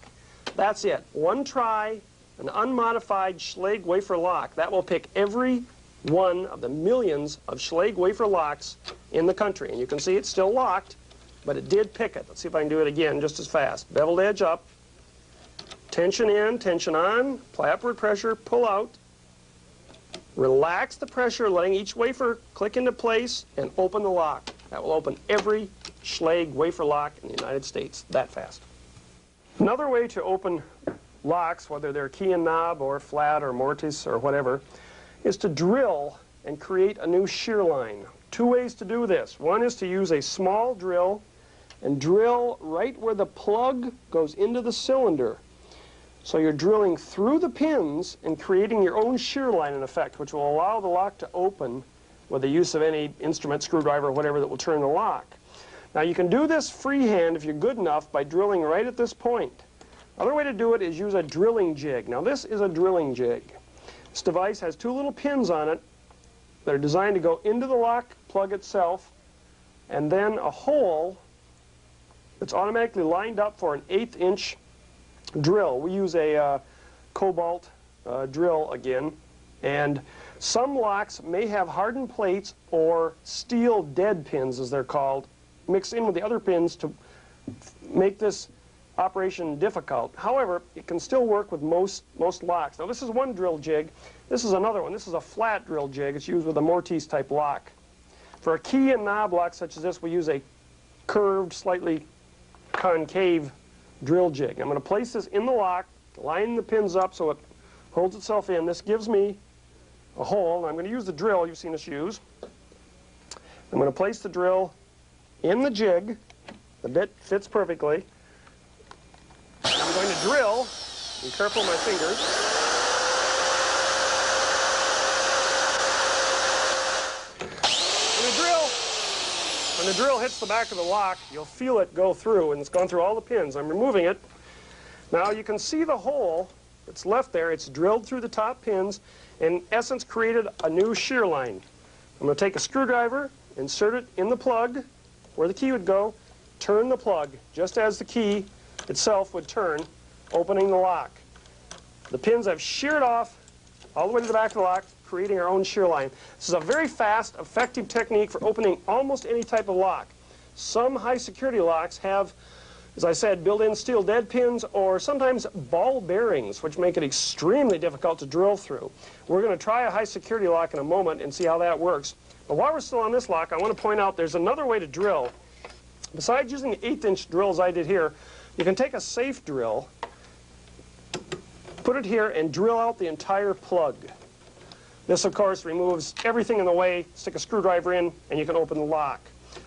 That's it. 1 try, an unmodified Schlage wafer lock. That will pick every one of the millions of Schlage wafer locks in the country. And you can see it's still locked, but it did pick it. Let's see if I can do it again just as fast. Beveled edge up, tension in, tension on, apply upward pressure, pull out, relax the pressure, letting each wafer click into place, and open the lock. That will open every Schlage wafer lock in the United States that fast. Another way to open locks, whether they're key and knob or flat or mortise or whatever, is to drill and create a new shear line. Two ways to do this. One is to use a small drill and drill right where the plug goes into the cylinder. So you're drilling through the pins and creating your own shear line in effect, which will allow the lock to open with the use of any instrument, screwdriver, or whatever that will turn the lock. Now you can do this freehand if you're good enough by drilling right at this point. Another way to do it is use a drilling jig. Now this is a drilling jig. This device has two little pins on it that are designed to go into the lock plug itself, and then a hole that's automatically lined up for an 1/8 inch drill. We use a cobalt drill again, and some locks may have hardened plates or steel dead pins, as they're called, mixed in with the other pins to make this operation difficult. However, it can still work with most locks. Now this is one drill jig. This is another one. This is a flat drill jig. It's used with a mortise type lock. For a key and knob lock such as this, we use a curved, slightly concave drill jig. I'm going to place this in the lock, line the pins up so it holds itself in. This gives me a hole. I'm going to use the drill you've seen us use. I'm going to place the drill in the jig. The bit fits perfectly. I'm going to drill. Be careful of my fingers. When the drill hits the back of the lock, you'll feel it go through, and it's gone through all the pins. I'm removing it. Now you can see the hole that's left there. It's drilled through the top pins, and in essence created a new shear line. I'm going to take a screwdriver, insert it in the plug where the key would go, turn the plug just as the key itself would turn, opening the lock. The pins I've sheared off all the way to the back of the lock, creating our own shear line. This is a very fast, effective technique for opening almost any type of lock. Some high security locks have, as I said, built-in steel dead pins or sometimes ball bearings, which make it extremely difficult to drill through. We're going to try a high security lock in a moment and see how that works. But while we're still on this lock, I want to point out there's another way to drill. Besides using the 1/8 inch drills I did here, you can take a safe drill, put it here, and drill out the entire plug. This, of course, removes everything in the way. Stick a screwdriver in, and you can open the lock.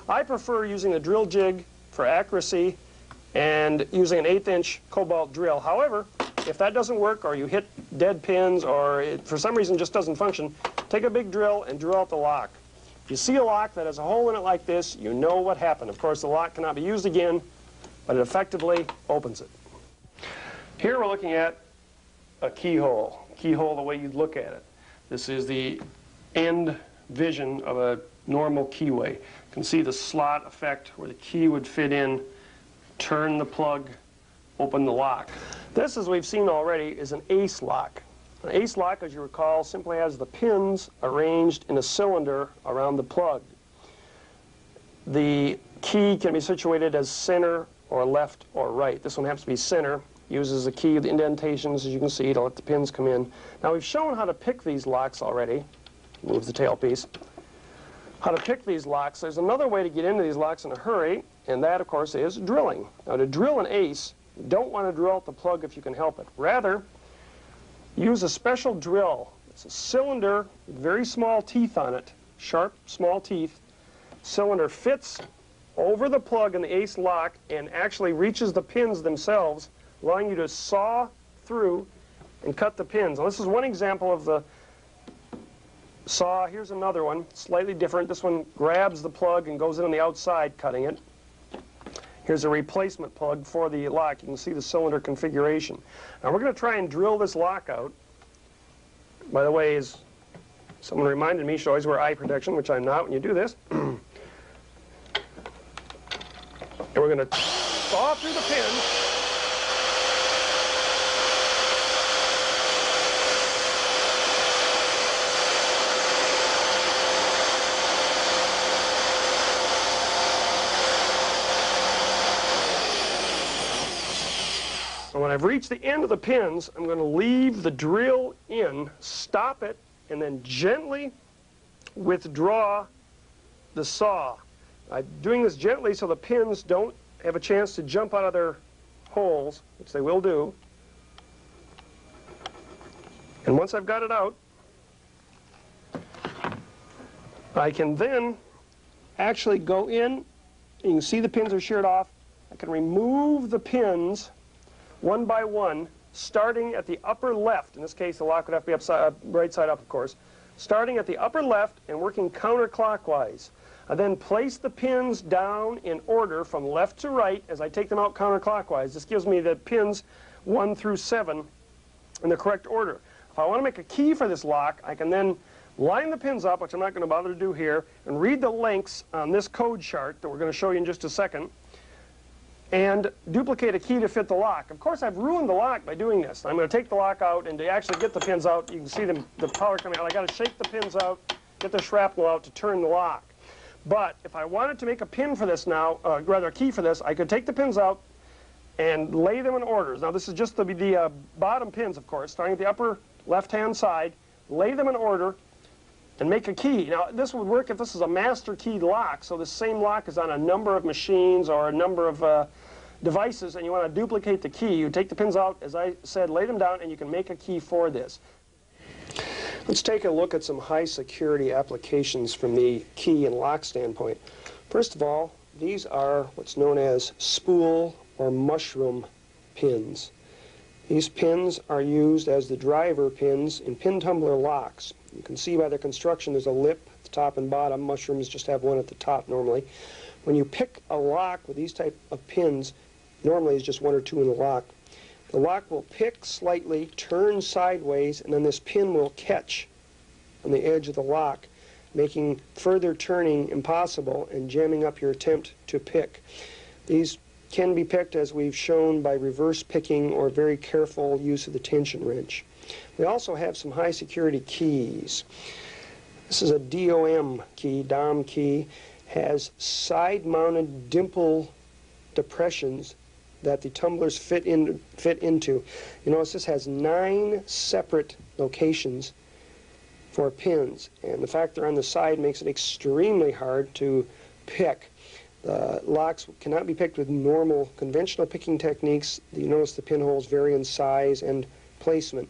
I prefer using the drill jig for accuracy and using an 1/8 inch cobalt drill. However, if that doesn't work, or you hit dead pins, or it for some reason just doesn't function, take a big drill and drill out the lock. If you see a lock that has a hole in it like this, you know what happened. Of course, the lock cannot be used again, but it effectively opens it. Here we're looking at a keyhole. Keyhole the way you'd look at it. This is the end vision of a normal keyway. You can see the slot effect where the key would fit in, turn the plug, open the lock. This, as we've seen already, is an ace lock. An ace lock, as you recall, simply has the pins arranged in a cylinder around the plug. The key can be situated as center or left or right. This one happens to be center. Uses the key, the indentations, as you can see, to let the pins come in. Now we've shown how to pick these locks already. Move the tailpiece. How to pick these locks. There's another way to get into these locks in a hurry, and that, of course, is drilling. Now to drill an ace, you don't want to drill out the plug if you can help it. Rather, use a special drill. It's a cylinder with very small teeth on it, sharp, small teeth. Cylinder fits over the plug in the ace lock and actually reaches the pins themselves, allowing you to saw through and cut the pins. Now this is one example of the saw. Here's another one, slightly different. This one grabs the plug and goes in on the outside, cutting it. Here's a replacement plug for the lock. You can see the cylinder configuration. Now we're going to try and drill this lock out. By the way, as someone reminded me, you should always wear eye protection, which I'm not when you do this. And we're going to saw through the pins. when I've reached the end of the pins, I'm going to leave the drill in, stop it, and then gently withdraw the saw. I'm doing this gently so the pins don't have a chance to jump out of their holes, which they will do. And once I've got it out, I can then actually go in. You can see the pins are sheared off. I can remove the pins one by one, starting at the upper left. In this case, the lock would have to be right side up, of course. Starting at the upper left and working counterclockwise. I then place the pins down in order from left to right as I take them out counterclockwise. This gives me the pins 1 through 7 in the correct order. If I want to make a key for this lock, I can then line the pins up, which I'm not going to bother to do here, and read the lengths on this code chart that we're going to show you in just a second, and duplicate a key to fit the lock. Of course, I've ruined the lock by doing this. I'm going to take the lock out, and to actually get the pins out, you can see the power coming out. I've got to shake the pins out, get the shrapnel out to turn the lock. But if I wanted to make a pin for this now, rather a key for this, I could take the pins out and lay them in orders. Now this is just the bottom pins, of course, starting at the upper left-hand side, lay them in order, and make a key. Now this would work if this is a master keyed lock, so the same lock is on a number of machines or a number of devices, and you want to duplicate the key. You take the pins out, as I said, lay them down, and you can make a key for this. Let's take a look at some high security applications from the key and lock standpoint. First of all, these are what's known as spool or mushroom pins. These pins are used as the driver pins in pin tumbler locks. You can see by their construction there's a lip at the top and bottom. Mushrooms just have one at the top normally. When you pick a lock with these type of pins, normally it's just 1 or 2 in the lock. The lock will pick slightly, turn sideways, and then this pin will catch on the edge of the lock, making further turning impossible and jamming up your attempt to pick. These can be picked, as we've shown, by reverse picking or very careful use of the tension wrench. We also have some high security keys. This is a DOM key, has side-mounted dimple depressions that the tumblers fit into. You notice this has 9 separate locations for pins, and the fact they're on the side makes it extremely hard to pick. The locks cannot be picked with normal conventional picking techniques. You notice the pinholes vary in size and placement.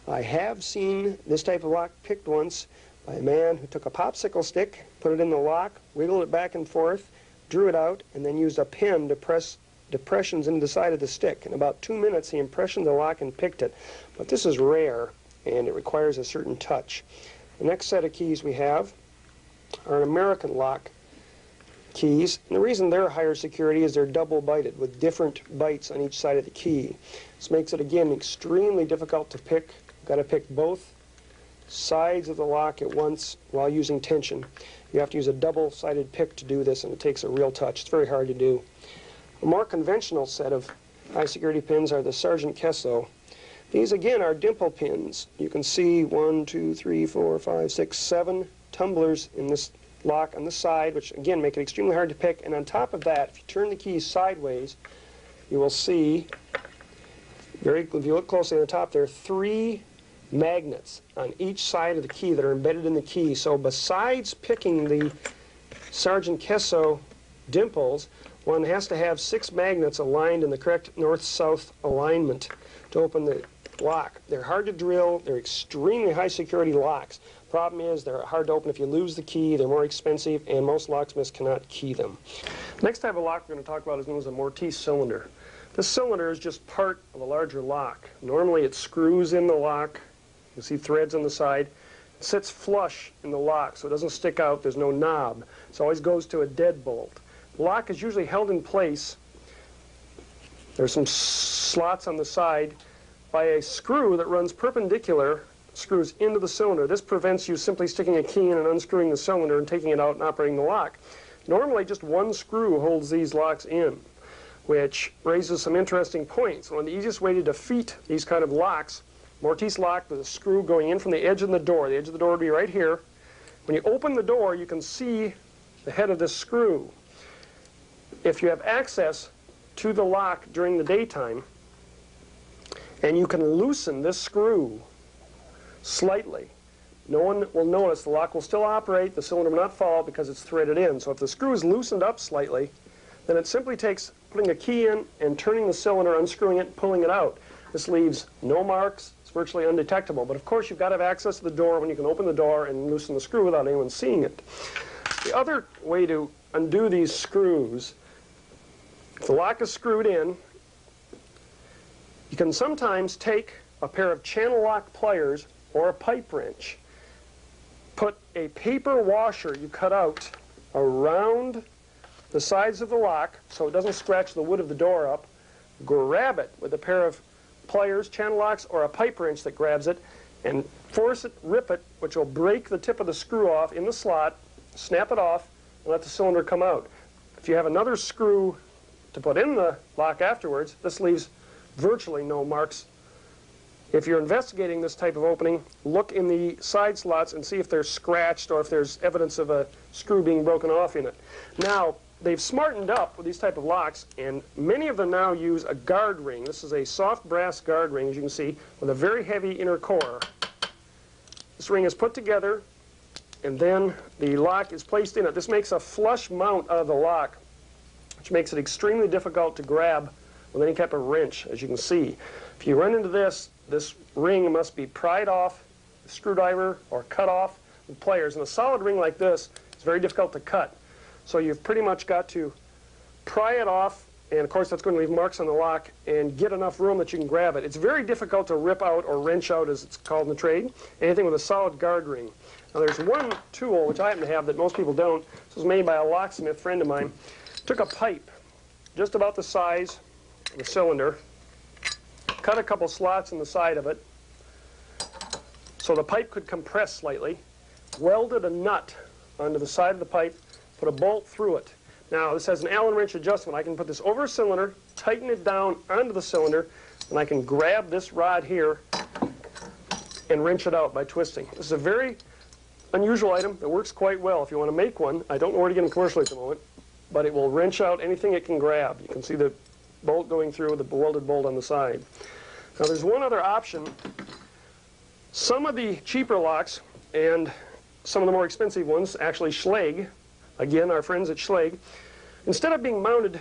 I have seen this type of lock picked once by a man who took a popsicle stick, put it in the lock, wiggled it back and forth, drew it out, and then used a pen to press depressions into the side of the stick. In about 2 minutes, he impressioned the lock and picked it. But this is rare, and it requires a certain touch. The next set of keys we have are an American lock keys. And the reason they're higher security is they're double-bited with different bites on each side of the key. This makes it, again, extremely difficult to pick. You've got to pick both sides of the lock at once while using tension. You have to use a double-sided pick to do this, and it takes a real touch. It's very hard to do. A more conventional set of high security pins are the Sargent Kesso. These again are dimple pins. You can see 1, 2, 3, 4, 5, 6, 7 tumblers in this lock on the side, which again make it extremely hard to pick. And on top of that, if you turn the keys sideways, you will see, if you look closely on the top, there are 3 magnets on each side of the key that are embedded in the key. So besides picking the Sargent Kesso dimples, one has to have 6 magnets aligned in the correct north-south alignment to open the lock. They're hard to drill. They're extremely high security locks. Problem is they're hard to open if you lose the key. They're more expensive, and most locksmiths cannot key them. Next type of lock we're going to talk about is known as a Mortise cylinder. This cylinder is just part of a larger lock. Normally it screws in the lock. You see threads on the side. It sits flush in the lock so it doesn't stick out. There's no knob. So it always goes to a deadbolt. The lock is usually held in place. There's some slots on the side by a screw that runs perpendicular, screws into the cylinder. This prevents you simply sticking a key in and unscrewing the cylinder and taking it out and operating the lock. Normally just one screw holds these locks in, which raises some interesting points. One of the easiest way to defeat these kind of locks, Mortise lock with a screw going in from the edge of the door. The edge of the door would be right here. When you open the door, you can see the head of this screw. If you have access to the lock during the daytime, And you can loosen this screw slightly. No one will notice. The lock will still operate. The cylinder will not fall because it's threaded in. So if the screw is loosened up slightly, then it simply takes putting a key in and turning the cylinder, unscrewing it, and pulling it out. This leaves no marks. It's virtually undetectable. But of course, you've got to have access to the door when you can open the door and loosen the screw without anyone seeing it. The other way to undo these screws, if the lock is screwed in, you can sometimes take a pair of channel lock pliers or a pipe wrench, put a paper washer you cut out around the sides of the lock so it doesn't scratch the wood of the door up, grab it with a pair of pliers, channel locks, or a pipe wrench that grabs it, and force it, rip it, which will break the tip of the screw off in the slot, snap it off, and let the cylinder come out. If you have another screw to put in the lock afterwards, this leaves virtually no marks. If you're investigating this type of opening, look in the side slots and see if they're scratched or if there's evidence of a screw being broken off in it. Now, they've smartened up with these type of locks, and many of them now use a guard ring. This is a soft brass guard ring, as you can see, with a very heavy inner core. This ring is put together, and then the lock is placed in it. This makes a flush mount out of the lock, which makes it extremely difficult to grab with any type of wrench, as you can see. If you run into this ring must be pried off with a screwdriver or cut off with pliers. And a solid ring like this is very difficult to cut. So you've pretty much got to pry it off, and of course that's going to leave marks on the lock, and get enough room that you can grab it. It's very difficult to rip out or wrench out, as it's called in the trade, anything with a solid guard ring. Now there's one tool, which I happen to have, that most people don't. This was made by a locksmith friend of mine. Took a pipe just about the size of the cylinder, cut a couple slots in the side of it so the pipe could compress slightly, welded a nut onto the side of the pipe, put a bolt through it. Now this has an Allen wrench adjustment. I can put this over a cylinder, tighten it down onto the cylinder, and I can grab this rod here and wrench it out by twisting. This is a very unusual item that works quite well. If you want to make one, I don't know where to get them commercially at the moment, but it will wrench out anything it can grab. You can see the bolt going through with the welded bolt on the side. Now there's one other option. Some of the cheaper locks and some of the more expensive ones, actually Schlage, again our friends at Schlage, instead of being mounted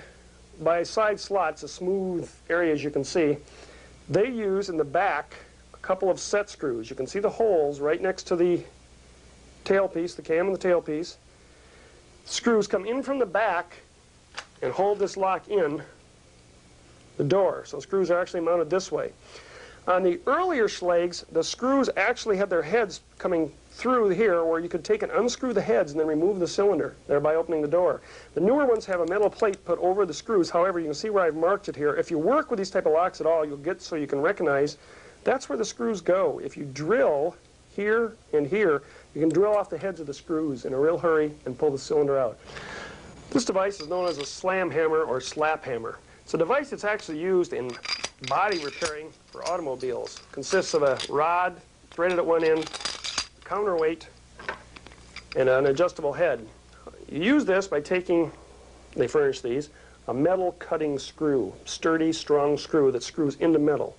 by side slots, a smooth area as you can see, they use in the back a couple of set screws. You can see the holes right next to the tailpiece, the cam and the tailpiece. Screws come in from the back and hold this lock in the door. So screws are actually mounted this way. On the earlier Schlages, the screws actually had their heads coming through here, where you could take and unscrew the heads and then remove the cylinder, thereby opening the door. The newer ones have a metal plate put over the screws. However, you can see where I've marked it here. If you work with these type of locks at all, you'll get so you can recognize that's where the screws go. If you drill here and here, you can drill off the heads of the screws in a real hurry and pull the cylinder out. This device is known as a slam hammer or slap hammer. It's a device that's actually used in body repairing for automobiles. It consists of a rod threaded at one end, counterweight, and an adjustable head. You use this by taking, they furnish these, a metal cutting screw, sturdy, strong screw that screws into metal.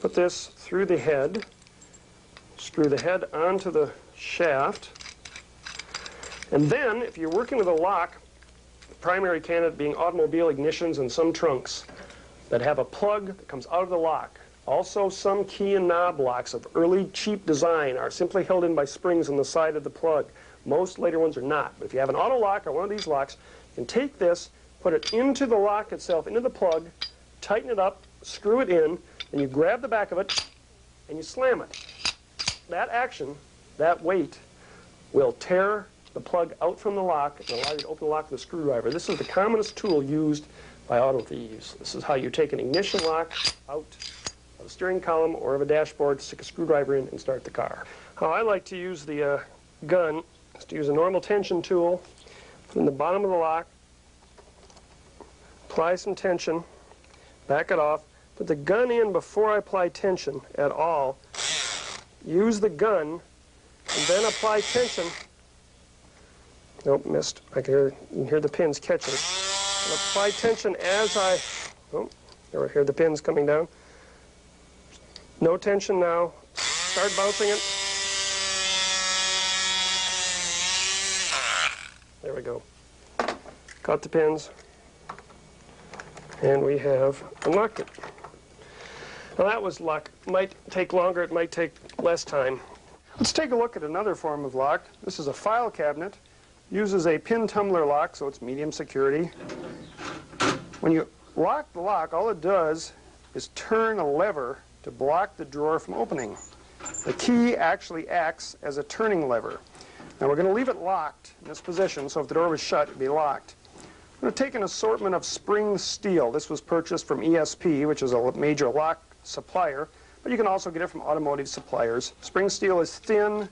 Put this through the head, screw the head onto the shaft, and then if you're working with a lock, primary candidate being automobile ignitions and some trunks that have a plug that comes out of the lock. Also, some key and knob locks of early cheap design are simply held in by springs on the side of the plug. Most later ones are not. But if you have an auto lock or one of these locks, you can take this, put it into the lock itself, into the plug, tighten it up, screw it in, and you grab the back of it and you slam it. That action, that weight, will tear the plug out from the lock and allow you to open the lock with a screwdriver. This is the commonest tool used by auto thieves. This is how you take an ignition lock out of a steering column or of a dashboard, stick a screwdriver in, and start the car. How I like to use the gun is to use a normal tension tool, put in the bottom of the lock, apply some tension, back it off, put the gun in before I apply tension at all, use the gun, and then apply tension. Nope, missed. I can hear the pins catching. And apply tension as I, oh, there we hear the pins coming down. No tension now. Start bouncing it. There we go. Got the pins. And we have unlocked it. Now that was luck. Might take longer, it might take less time. Let's take a look at another form of lock. This is a file cabinet. Uses a pin tumbler lock, so it's medium security. When you lock the lock, all it does is turn a lever to block the drawer from opening. The key actually acts as a turning lever. Now we're going to leave it locked in this position, so if the door was shut, it'd be locked. I'm going to take an assortment of spring steel. This was purchased from ESP, which is a major lock supplier, but you can also get it from automotive suppliers. Spring steel is thin,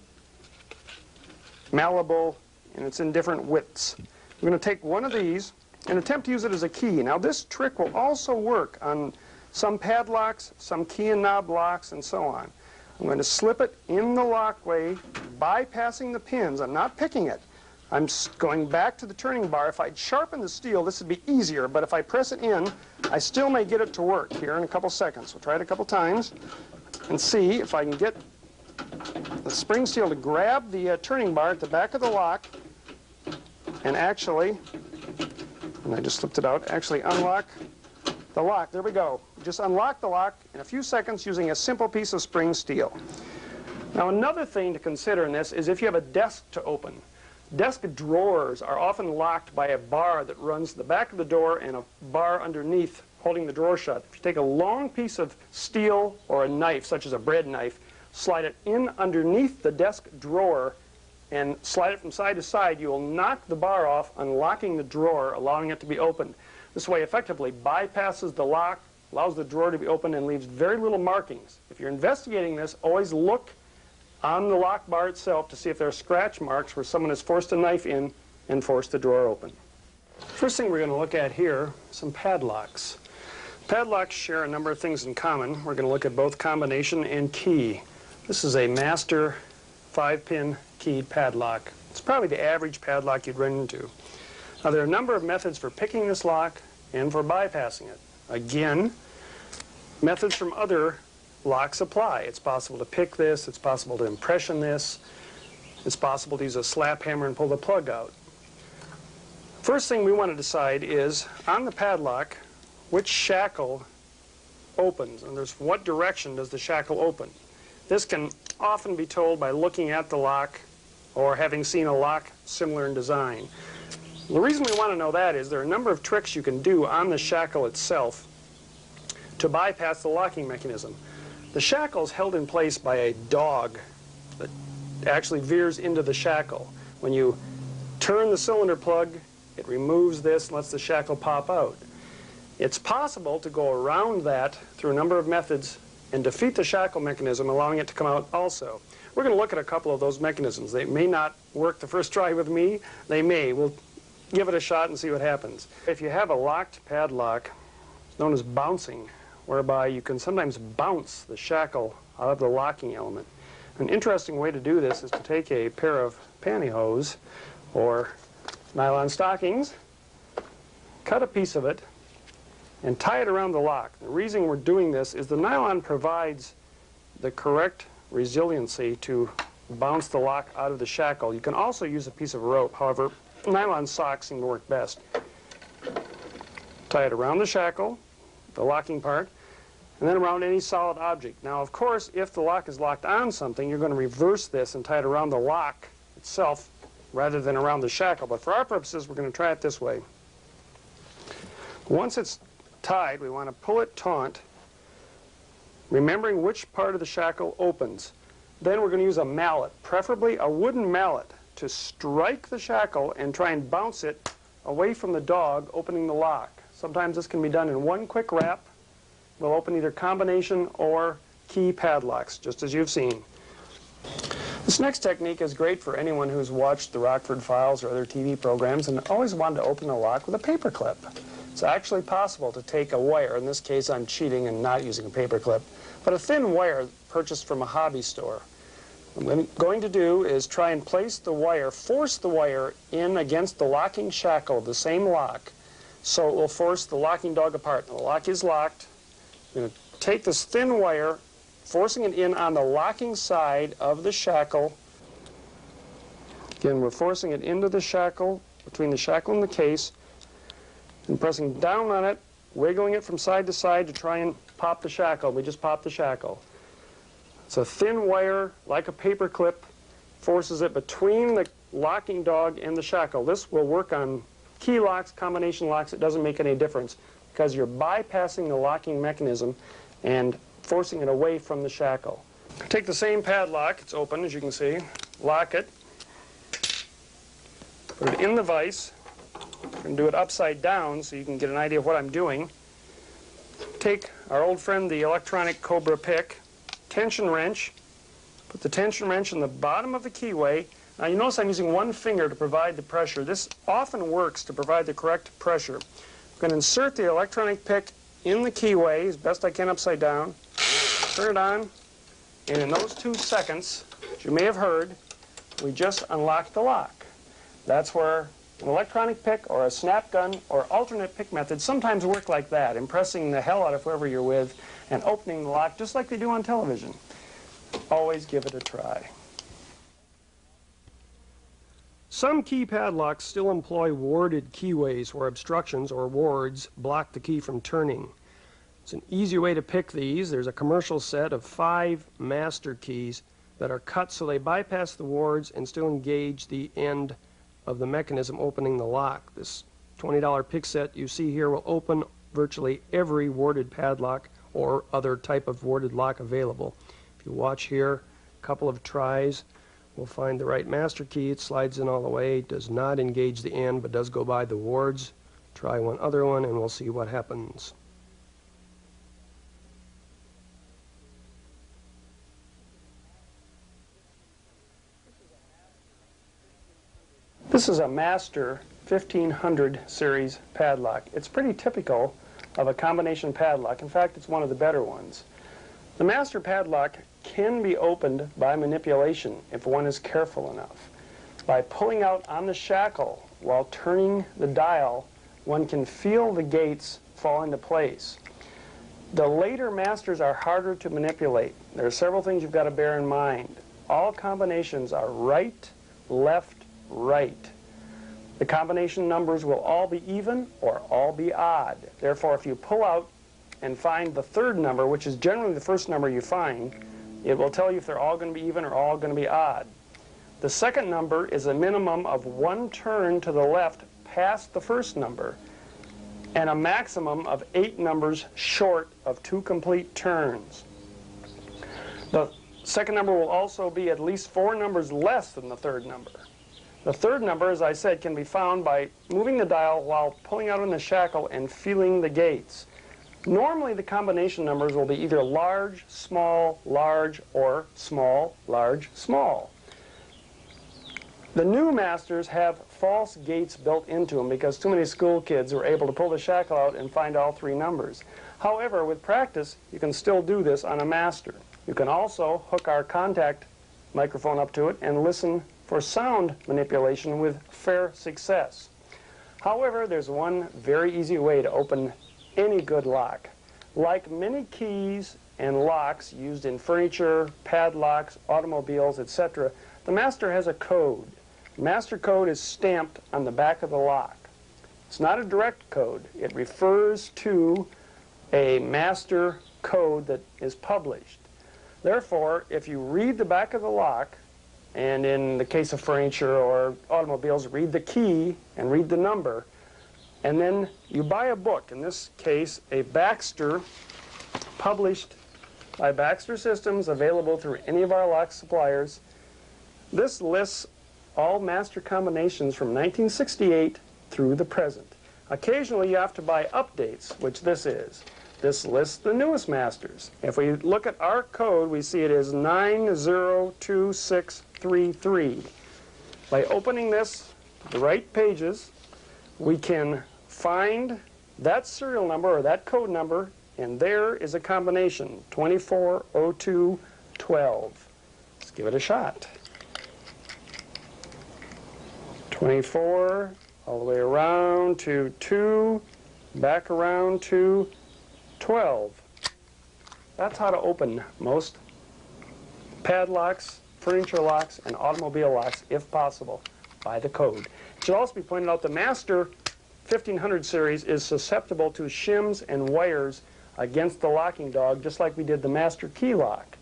malleable, and it's in different widths. We're going to take one of these and attempt to use it as a key. Now this trick will also work on some padlocks, some key and knob locks, and so on. I'm going to slip it in the lockway, bypassing the pins. I'm not picking it. I'm going back to the turning bar. If I'd sharpen the steel, this would be easier, but if I press it in, I still may get it to work here in a couple seconds. We'll try it a couple times and see if I can get the spring steel to grab the turning bar at the back of the lock and actually, and I just slipped it out, actually unlock the lock. There we go. Just unlock the lock in a few seconds using a simple piece of spring steel. Now another thing to consider in this is if you have a desk to open. Desk drawers are often locked by a bar that runs the back of the door and a bar underneath holding the drawer shut. If you take a long piece of steel or a knife, such as a bread knife, slide it in underneath the desk drawer and slide it from side to side, you will knock the bar off, unlocking the drawer, allowing it to be opened. This way effectively bypasses the lock, allows the drawer to be opened, and leaves very little markings. If you're investigating this, always look on the lock bar itself to see if there are scratch marks where someone has forced a knife in and forced the drawer open. First thing we're going to look at here, some padlocks. Padlocks share a number of things in common. We're going to look at both combination and key. This is a master 5-pin keyed padlock. It's probably the average padlock you'd run into. Now there are a number of methods for picking this lock and for bypassing it. Again, methods from other locks apply. It's possible to pick this, it's possible to impression this, it's possible to use a slap hammer and pull the plug out. First thing we want to decide is, on the padlock, which shackle opens, and there's what direction does the shackle open. This can often be told by looking at the lock or having seen a lock similar in design. The reason we want to know that is there are a number of tricks you can do on the shackle itself to bypass the locking mechanism. The shackle is held in place by a dog that actually veers into the shackle. When you turn the cylinder plug, it removes this and lets the shackle pop out. It's possible to go around that through a number of methods and defeat the shackle mechanism, allowing it to come out also. We're going to look at a couple of those mechanisms. They may not work the first try with me. They may. We'll give it a shot and see what happens. If you have a locked padlock, it's known as bouncing, whereby you can sometimes bounce the shackle out of the locking element. An interesting way to do this is to take a pair of pantyhose or nylon stockings, cut a piece of it, and tie it around the lock. The reason we're doing this is the nylon provides the correct resiliency to bounce the lock out of the shackle. You can also use a piece of rope, however, nylon socks seem to work best. Tie it around the shackle, the locking part, and then around any solid object. Now, of course, if the lock is locked on something, you're going to reverse this and tie it around the lock itself rather than around the shackle. But for our purposes, we're going to try it this way. Once it's tied, we want to pull it taut, remembering which part of the shackle opens. Then we're going to use a mallet, preferably a wooden mallet, to strike the shackle and try and bounce it away from the dog opening the lock. Sometimes this can be done in one quick rap. We'll open either combination or key padlocks, just as you've seen. This next technique is great for anyone who's watched the Rockford Files or other TV programs and always wanted to open a lock with a paper clip. It's actually possible to take a wire, in this case I'm cheating and not using a paper clip, but a thin wire purchased from a hobby store. What I'm going to do is try and place the wire, force the wire in against the locking shackle of the same lock, so it will force the locking dog apart. Now, the lock is locked. I'm going to take this thin wire forcing it in on the locking side of the shackle. Again, we're forcing it into the shackle, between the shackle and the case, and pressing down on it, wiggling it from side to side to try and pop the shackle. We just popped the shackle. It's a thin wire, like a paper clip, forces it between the locking dog and the shackle. This will work on key locks, combination locks. It doesn't make any difference because you're bypassing the locking mechanism and forcing it away from the shackle. Take the same padlock, it's open as you can see, lock it, put it in the vise, and do it upside down so you can get an idea of what I'm doing. Take our old friend, the electronic Cobra pick, tension wrench, put the tension wrench in the bottom of the keyway. Now you notice I'm using one finger to provide the pressure. This often works to provide the correct pressure. I'm going to insert the electronic pick in the keyway as best I can upside down, turn it on, and in those 2 seconds, as you may have heard, we just unlocked the lock. That's where an electronic pick or a snap gun or alternate pick method sometimes work like that, impressing the hell out of whoever you're with and opening the lock just like they do on television. Always give it a try. Some key padlocks still employ warded keyways where obstructions or wards block the key from turning. It's an easy way to pick these. There's a commercial set of 5 master keys that are cut so they bypass the wards and still engage the end of the mechanism opening the lock. This $20 pick set you see here will open virtually every warded padlock or other type of warded lock available. If you watch here, a couple of tries, we'll find the right master key. It slides in all the way, does not engage the end, but does go by the wards. Try one other one and we'll see what happens. This is a Master 1500 series padlock. It's pretty typical of a combination padlock. In fact, it's one of the better ones. The Master padlock can be opened by manipulation if one is careful enough. By pulling out on the shackle while turning the dial, one can feel the gates fall into place. The later Masters are harder to manipulate. There are several things you've got to bear in mind. All combinations are right, left, right. The combination numbers will all be even or all be odd. Therefore, if you pull out and find the third number, which is generally the first number you find, it will tell you if they're all going to be even or all going to be odd. The second number is a minimum of 1 turn to the left past the first number and a maximum of 8 numbers short of 2 complete turns. The second number will also be at least 4 numbers less than the third number. The third number, as I said, can be found by moving the dial while pulling out on the shackle and feeling the gates. Normally, the combination numbers will be either large, large, or small, large, small. The new Masters have false gates built into them because too many school kids were able to pull the shackle out and find all 3 numbers. However, with practice, you can still do this on a Master. You can also hook our contact microphone up to it and listen for sound manipulation with fair success. However, there's one very easy way to open any good lock. Like many keys and locks used in furniture, padlocks, automobiles, etc., the Master has a code. The Master code is stamped on the back of the lock. It's not a direct code. It refers to a Master code that is published. Therefore, if you read the back of the lock, and in the case of furniture or automobiles, read the key and read the number, and then you buy a book, in this case a Baxter, published by Baxter Systems, available through any of our lock suppliers. This lists all Master combinations from 1968 through the present. Occasionally you have to buy updates, which this is. This lists the newest Masters. If we look at our code, we see it is 902633. By opening this, the right pages, we can find that serial number or that code number, and there is a combination, 240212. Let's give it a shot. 24, all the way around to 2, back around to 12. That's how to open most padlocks, furniture locks, and automobile locks, if possible, by the code. It should also be pointed out the Master 1500 series is susceptible to shims and wires against the locking dog, just like we did the Master key lock.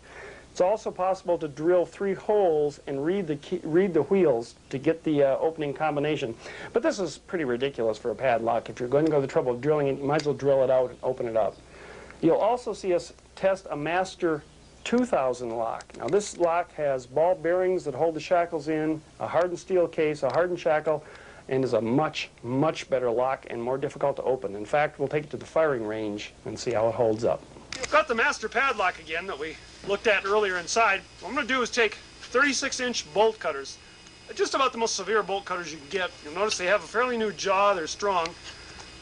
It's also possible to drill 3 holes and read the wheels to get the opening combination. But this is pretty ridiculous for a padlock. If you're going to go to the trouble of drilling it, you might as well drill it out and open it up. You'll also see us test a Master 2000 lock. Now this lock has ball bearings that hold the shackles in, a hardened steel case, a hardened shackle, and is a much, much better lock and more difficult to open. In fact, we'll take it to the firing range and see how it holds up. We've got the Master padlock again that we looked at earlier inside. What I'm going to do is take 36-inch bolt cutters. Just about the most severe bolt cutters you can get. You'll notice they have a fairly new jaw, they're strong.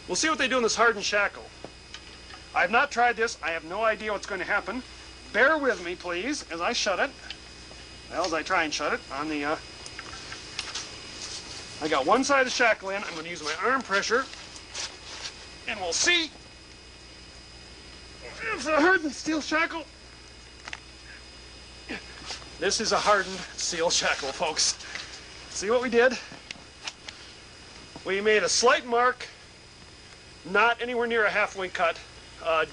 We'll see what they do in this hardened shackle. I have not tried this, I have no idea what's going to happen. Bear with me, please, as I shut it. Well, as I try and shut it on the... I got one side of the shackle in, I'm going to use my arm pressure, and we'll see. It's a hardened steel shackle. This is a hardened steel shackle, folks. See what we did? We made a slight mark, not anywhere near a halfway cut.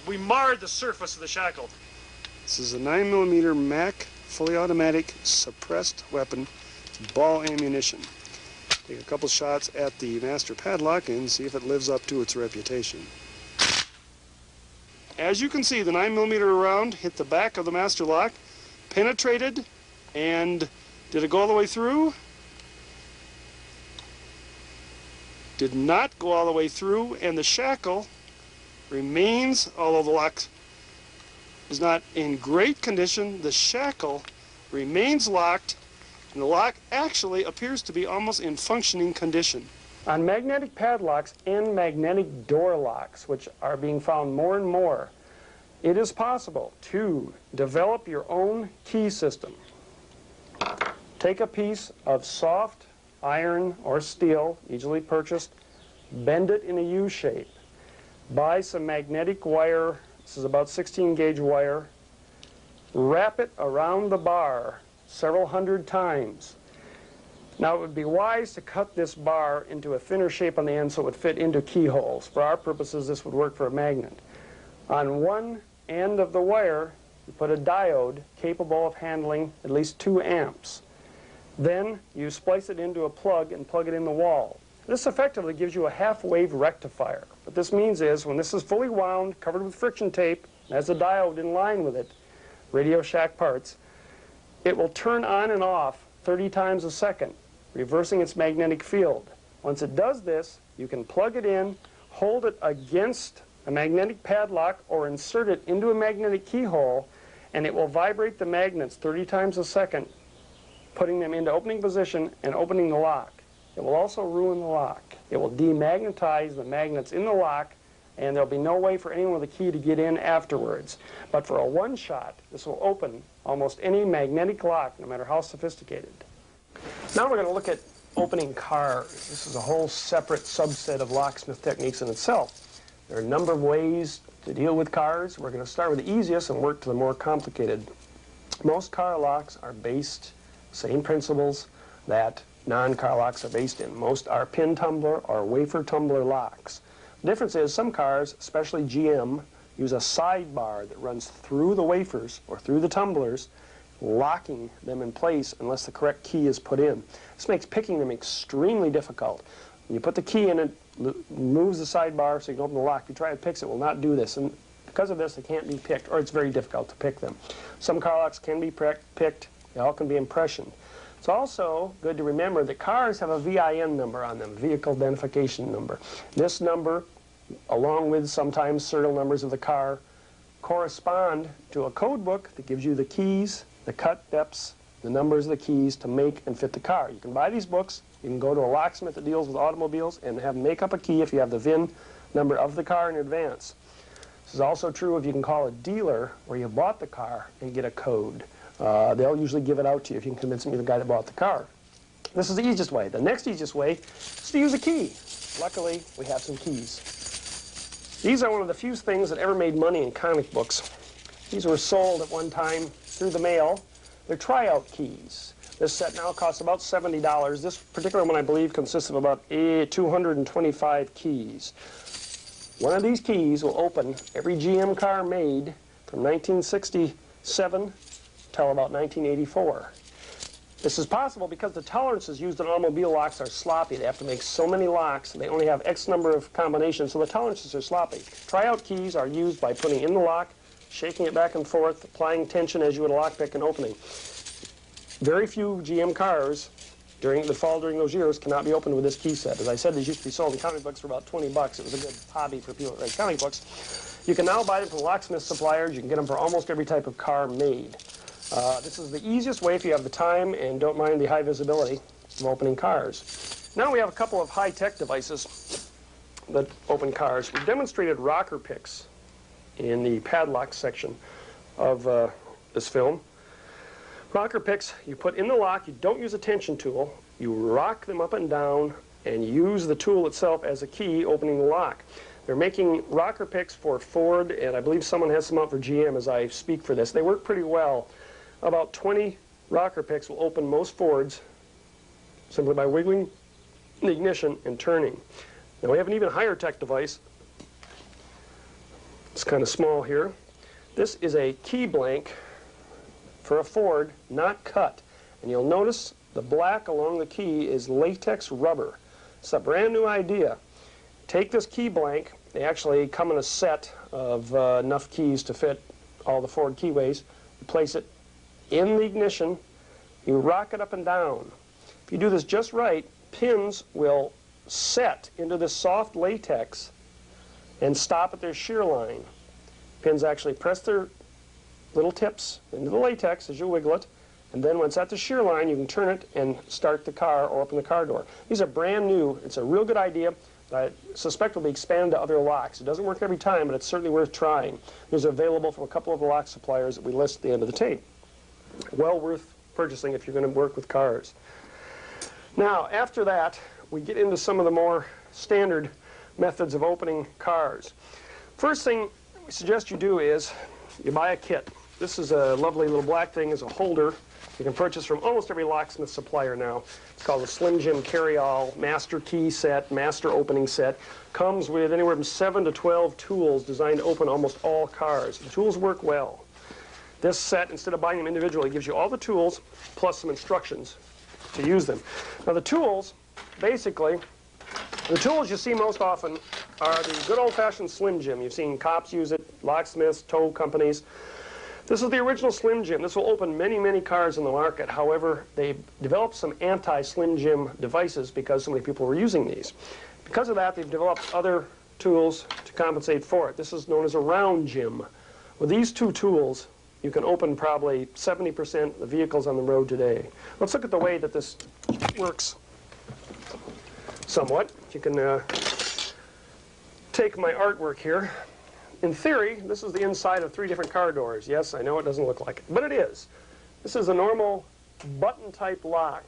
We marred the surface of the shackle. This is a 9mm MAC fully automatic suppressed weapon, ball ammunition. Take a couple shots at the Master padlock and see if it lives up to its reputation. As you can see, the 9mm round hit the back of the Master lock, penetrated, and did it go all the way through? Did not go all the way through, and the shackle remains, although the lock is not in great condition, the shackle remains locked, and the lock actually appears to be almost in functioning condition. On magnetic padlocks and magnetic door locks, which are being found more and more, it is possible to develop your own key system. Take a piece of soft iron or steel, easily purchased, bend it in a U shape, buy some magnetic wire, this is about 16 gauge wire, wrap it around the bar several hundred times. Now it would be wise to cut this bar into a thinner shape on the end so it would fit into keyholes. For our purposes, this would work for a magnet. On one end of the wire, you put a diode capable of handling at least 2 amps. Then you splice it into a plug and plug it in the wall. This effectively gives you a half-wave rectifier. What this means is when this is fully wound, covered with friction tape, has a diode in line with it, Radio Shack parts, it will turn on and off 30 times a second, reversing its magnetic field. Once it does this, you can plug it in, hold it against a magnetic padlock, or insert it into a magnetic keyhole, and it will vibrate the magnets 30 times a second, putting them into opening position and opening the lock. It will also ruin the lock. It will demagnetize the magnets in the lock, and there'll be no way for anyone with a key to get in afterwards. But for a one-shot, this will open almost any magnetic lock, no matter how sophisticated. Now we're going to look at opening cars. This is a whole separate subset of locksmith techniques in itself. There are a number of ways to deal with cars. We're going to start with the easiest and work to the more complicated. Most car locks are based, same principles that non-car locks are based in. Most are pin tumbler or wafer tumbler locks. The difference is some cars, especially GM, use a sidebar that runs through the wafers or through the tumblers, locking them in place unless the correct key is put in. This makes picking them extremely difficult. When you put the key in, it moves the sidebar so you can open the lock. If you try to pick it, it will not do this. And because of this, they can't be picked, or it's very difficult to pick them. Some car locks can be picked. They all can be impressioned. It's also good to remember that cars have a VIN number on them, Vehicle Identification Number. This number, along with sometimes serial numbers of the car, correspond to a code book that gives you the keys, the cut depths, the numbers of the keys to make and fit the car. You can buy these books. You can go to a locksmith that deals with automobiles and have them make up a key if you have the VIN number of the car in advance. This is also true if you can call a dealer where you bought the car and get a code. They'll usually give it out to you if you can convince them you're the guy that bought the car. This is the easiest way. The next easiest way is to use a key. Luckily, we have some keys. These are one of the few things that ever made money in comic books. These were sold at one time through the mail. They're tryout keys. This set now costs about $70. This particular one, I believe, consists of about 225 keys. One of these keys will open every GM car made from 1967 till about 1984. This is possible because the tolerances used in automobile locks are sloppy. They have to make so many locks, and they only have X number of combinations, so the tolerances are sloppy. Tryout keys are used by putting in the lock, shaking it back and forth, applying tension as you would a lockpick and opening. Very few GM cars during those years cannot be opened with this key set. As I said, these used to be sold in comic books for about 20 bucks. It was a good hobby for people that write comic books. You can now buy them from locksmith suppliers. You can get them for almost every type of car made. This is the easiest way if you have the time and don't mind the high visibility of opening cars. Now we have a couple of high-tech devices that open cars. We've demonstrated rocker picks in the padlock section of this film. Rocker picks you put in the lock. You don't use a tension tool. You rock them up and down and use the tool itself as a key opening the lock. They're making rocker picks for Ford, and I believe someone has some out for GM as I speak for this. They work pretty well. About 20 rocker picks will open most Fords simply by wiggling the ignition and turning. Now we have an even higher tech device. It's kind of small here. This is a key blank for a Ford, not cut. And you'll notice the black along the key is latex rubber. It's a brand new idea. Take this key blank. They actually come in a set of enough keys to fit all the Ford keyways. You place it in the ignition. You rock it up and down. If you do this just right, pins will set into this soft latex and stop at their shear line. Pins actually press their little tips into the latex as you wiggle it, and then when it's at the shear line, you can turn it and start the car or open the car door. These are brand new. It's a real good idea that I suspect will be expanded to other locks. It doesn't work every time, but it's certainly worth trying. These are available from a couple of the lock suppliers that we list at the end of the tape. Well worth purchasing if you're going to work with cars. Now, after that, we get into some of the more standard methods of opening cars. First thing we suggest you do is you buy a kit. This is a lovely little black thing as a holder. You can purchase from almost every locksmith supplier now. It's called the Slim Jim Carry-All Master Key Set, Master Opening Set. Comes with anywhere from 7 to 12 tools designed to open almost all cars. The tools work well. This set, instead of buying them individually, gives you all the tools plus some instructions to use them. Now the tools, basically, the tools you see most often are the good old-fashioned Slim Jim. You've seen cops use it, locksmiths, tow companies. This is the original Slim Jim. This will open many, many cars in the market. However, they've developed some anti-Slim Jim devices because so many people were using these. Because of that, they've developed other tools to compensate for it. This is known as a round Jim. With these two tools, you can open probably 70% of the vehicles on the road today. Let's look at the way that this works somewhat. You can take my artwork here. In theory, this is the inside of 3 different car doors. Yes, I know it doesn't look like it, but it is. This is a normal button-type lock.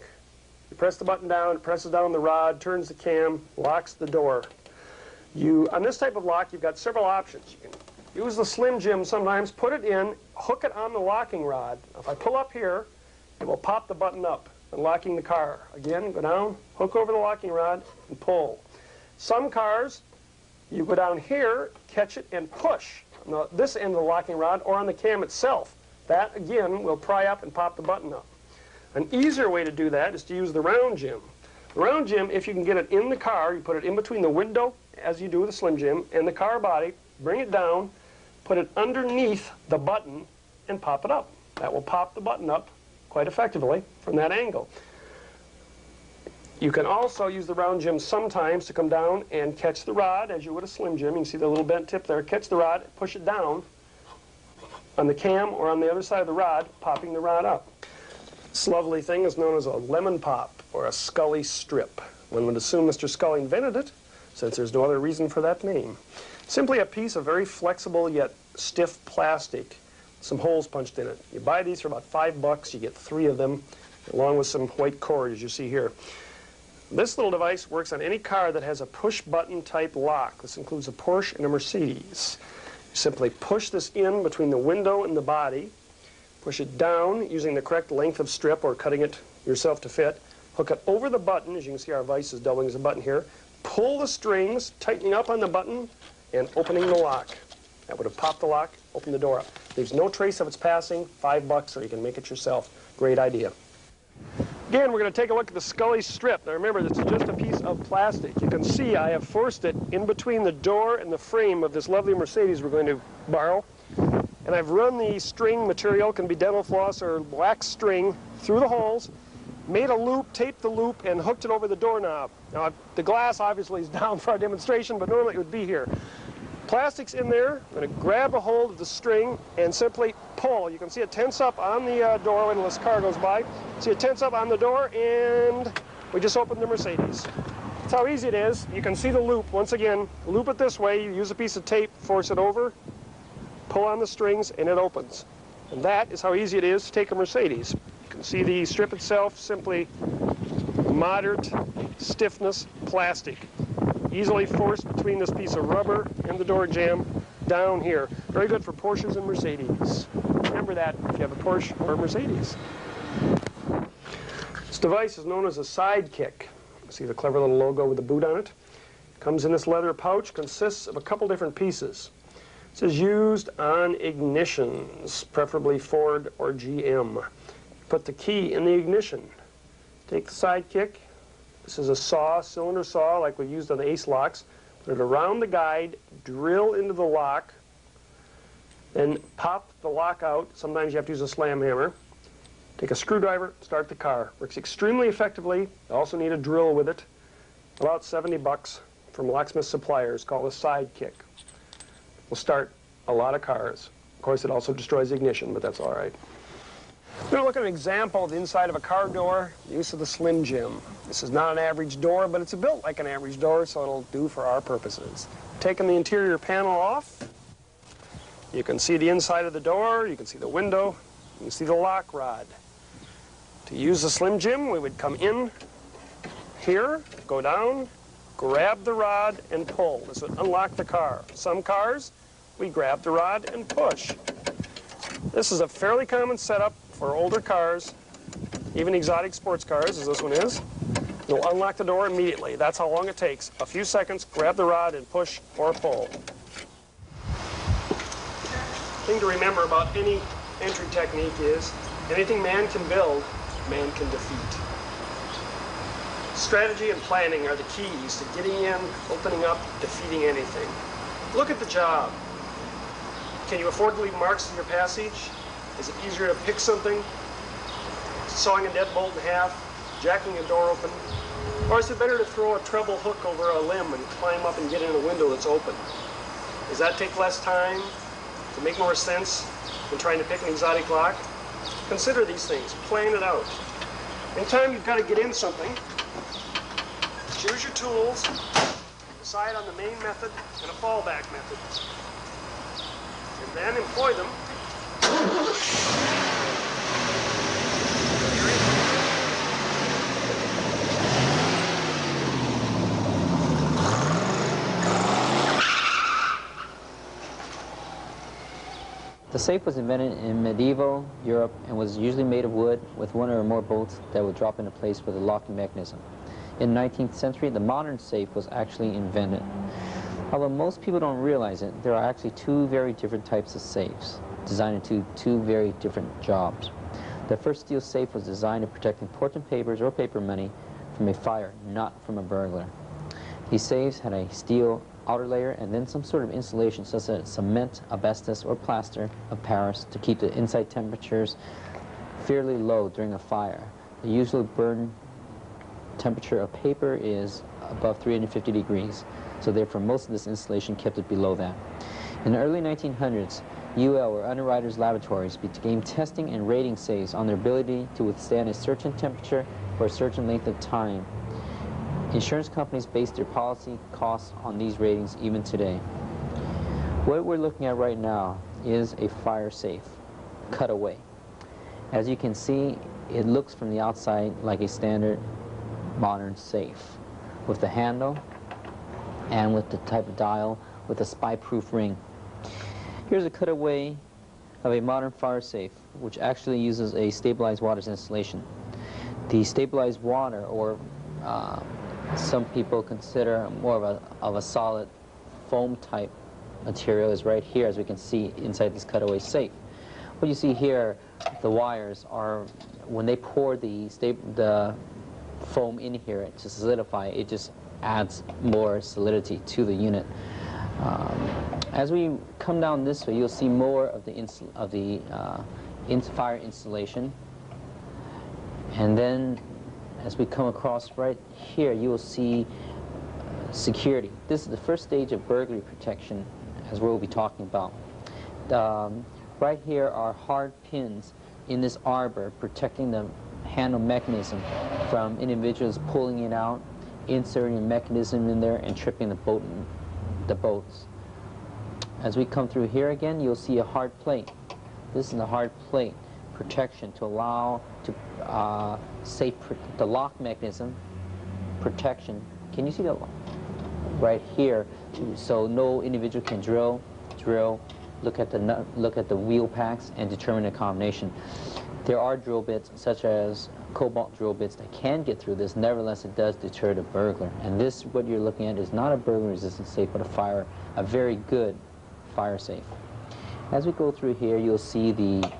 You press the button down, it presses down the rod, turns the cam, locks the door. On this type of lock, you've got several options. You can use the Slim Jim sometimes, put it in, hook it on the locking rod. If I pull up here, it will pop the button up, unlocking the car. Again, go down, hook over the locking rod, and pull. Some cars, you go down here, catch it, and push on this end of the locking rod or on the cam itself. That, again, will pry up and pop the button up. An easier way to do that is to use the round Jim. The round Jim, if you can get it in the car, you put it in between the window, as you do with the Slim Jim, and the car body, bring it down, put it underneath the button, and pop it up. That will pop the button up quite effectively from that angle. You can also use the round Jim sometimes to come down and catch the rod as you would a Slim Jim. You can see the little bent tip there. Catch the rod, push it down on the cam or on the other side of the rod, popping the rod up. This lovely thing is known as a lemon pop or a Scully strip. One would assume Mr. Scully invented it, since there's no other reason for that name. Simply a piece of very flexible yet stiff plastic, some holes punched in it. You buy these for about $5. You get 3 of them, along with some white cord, as you see here. This little device works on any car that has a push-button type lock. This includes a Porsche and a Mercedes. Simply push this in between the window and the body, push it down using the correct length of strip or cutting it yourself to fit, hook it over the button, as you can see our vise is doubling as a button here, pull the strings, tightening up on the button, and opening the lock. That would have popped the lock, opened the door up. Leaves no trace of its passing, $5 or you can make it yourself. Great idea. Again, we're going to take a look at the Scully strip. Now remember, this is just a piece of plastic. You can see I have forced it in between the door and the frame of this lovely Mercedes we're going to borrow. And I've run the string material, can be dental floss or wax string, through the holes, made a loop, taped the loop, and hooked it over the doorknob. Now, the glass obviously is down for our demonstration, but normally it would be here. Plastic's in there. I'm going to grab a hold of the string and simply pull. You can see it tense up on the door when this car goes by. See it tense up on the door, and we just opened the Mercedes. That's how easy it is. You can see the loop. Once again, loop it this way. You use a piece of tape, force it over, pull on the strings, and it opens. And that is how easy it is to take a Mercedes. You can see the strip itself, simply moderate stiffness plastic. Easily forced between this piece of rubber and the door jamb down here. Very good for Porsches and Mercedes. Remember that if you have a Porsche or a Mercedes. This device is known as a Sidekick. See the clever little logo with the boot on it? Comes in this leather pouch, consists of a couple different pieces. This is used on ignitions, preferably Ford or GM. Put the key in the ignition. Take the Sidekick. This is a saw, cylinder saw, like we used on the Ace locks. Put it around the guide, drill into the lock, then pop the lock out. Sometimes you have to use a slam hammer. Take a screwdriver, start the car. Works extremely effectively. You also need a drill with it. About $70 from locksmith suppliers, called a Sidekick. Will start a lot of cars. Of course, it also destroys the ignition, but that's all right. We're going to look at an example of the inside of a car door, the use of the Slim Jim. This is not an average door, but it's built like an average door, so it'll do for our purposes. Taking the interior panel off, you can see the inside of the door, you can see the window, you can see the lock rod. To use the Slim Jim, we would come in here, go down, grab the rod, and pull. This would unlock the car. Some cars, we grab the rod and push. This is a fairly common setup for older cars, even exotic sports cars, as this one is. You'll unlock the door immediately. That's how long it takes. A few seconds, grab the rod and push or pull. Thing to remember about any entry technique is anything man can build, man can defeat. Strategy and planning are the keys to getting in, opening up, defeating anything. Look at the job. Can you afford to leave marks in your passage? Is it easier to pick something? Sawing a deadbolt in half? Jacking a door open? Or is it better to throw a treble hook over a limb and climb up and get in a window that's open? Does that take less time? Does it make more sense than trying to pick an exotic lock? Consider these things. Plan it out. Anytime you've got to get in something, choose your tools, decide on the main method and a fallback method, and then employ them. The safe was invented in medieval Europe and was usually made of wood with one or more bolts that would drop into place with a locking mechanism. In the 19th century, the modern safe was actually invented. Although most people don't realize it, there are actually two very different types of safes, designed to do two very different jobs. The first steel safe was designed to protect important papers or paper money from a fire, not from a burglar. These safes had a steel outer layer and then some sort of insulation such as cement, asbestos, or plaster of Paris to keep the inside temperatures fairly low during a fire. The usual burn temperature of paper is above 350 degrees, so therefore most of this insulation kept it below that. In the early 1900s, UL, or Underwriters Laboratories, began testing and rating safes on their ability to withstand a certain temperature for a certain length of time. Insurance companies base their policy costs on these ratings even today. What we're looking at right now is a fire safe, cut away. As you can see, it looks from the outside like a standard modern safe, with the handle and with the type of dial with a spy-proof ring. Here's a cutaway of a modern fire safe, which actually uses a stabilized water installation. The stabilized water, or some people consider more of a solid foam type material, is right here, as we can see inside this cutaway safe. What you see here, the wires are, when they pour the foam in here to solidify, it just adds more solidity to the unit. As we come down this way, you'll see more of the fire installation. And then as we come across right here, you will see security. This is the first stage of burglary protection, as we'll be talking about. Right here are hard pins in this arbor protecting the handle mechanism from individuals pulling it out, inserting a mechanism in there, and tripping the bolts. As we come through here again, you'll see a hard plate. This is a hard plate protection to allow to the lock mechanism protection. Can you see that right here? So no individual can drill, look at the wheel packs and determine the combination. There are drill bits, such as cobalt drill bits, that can get through this. Nevertheless, it does deter the burglar. And this, what you're looking at, is not a burglar-resistant safe, but a very good fire safe. As we go through here, you'll see the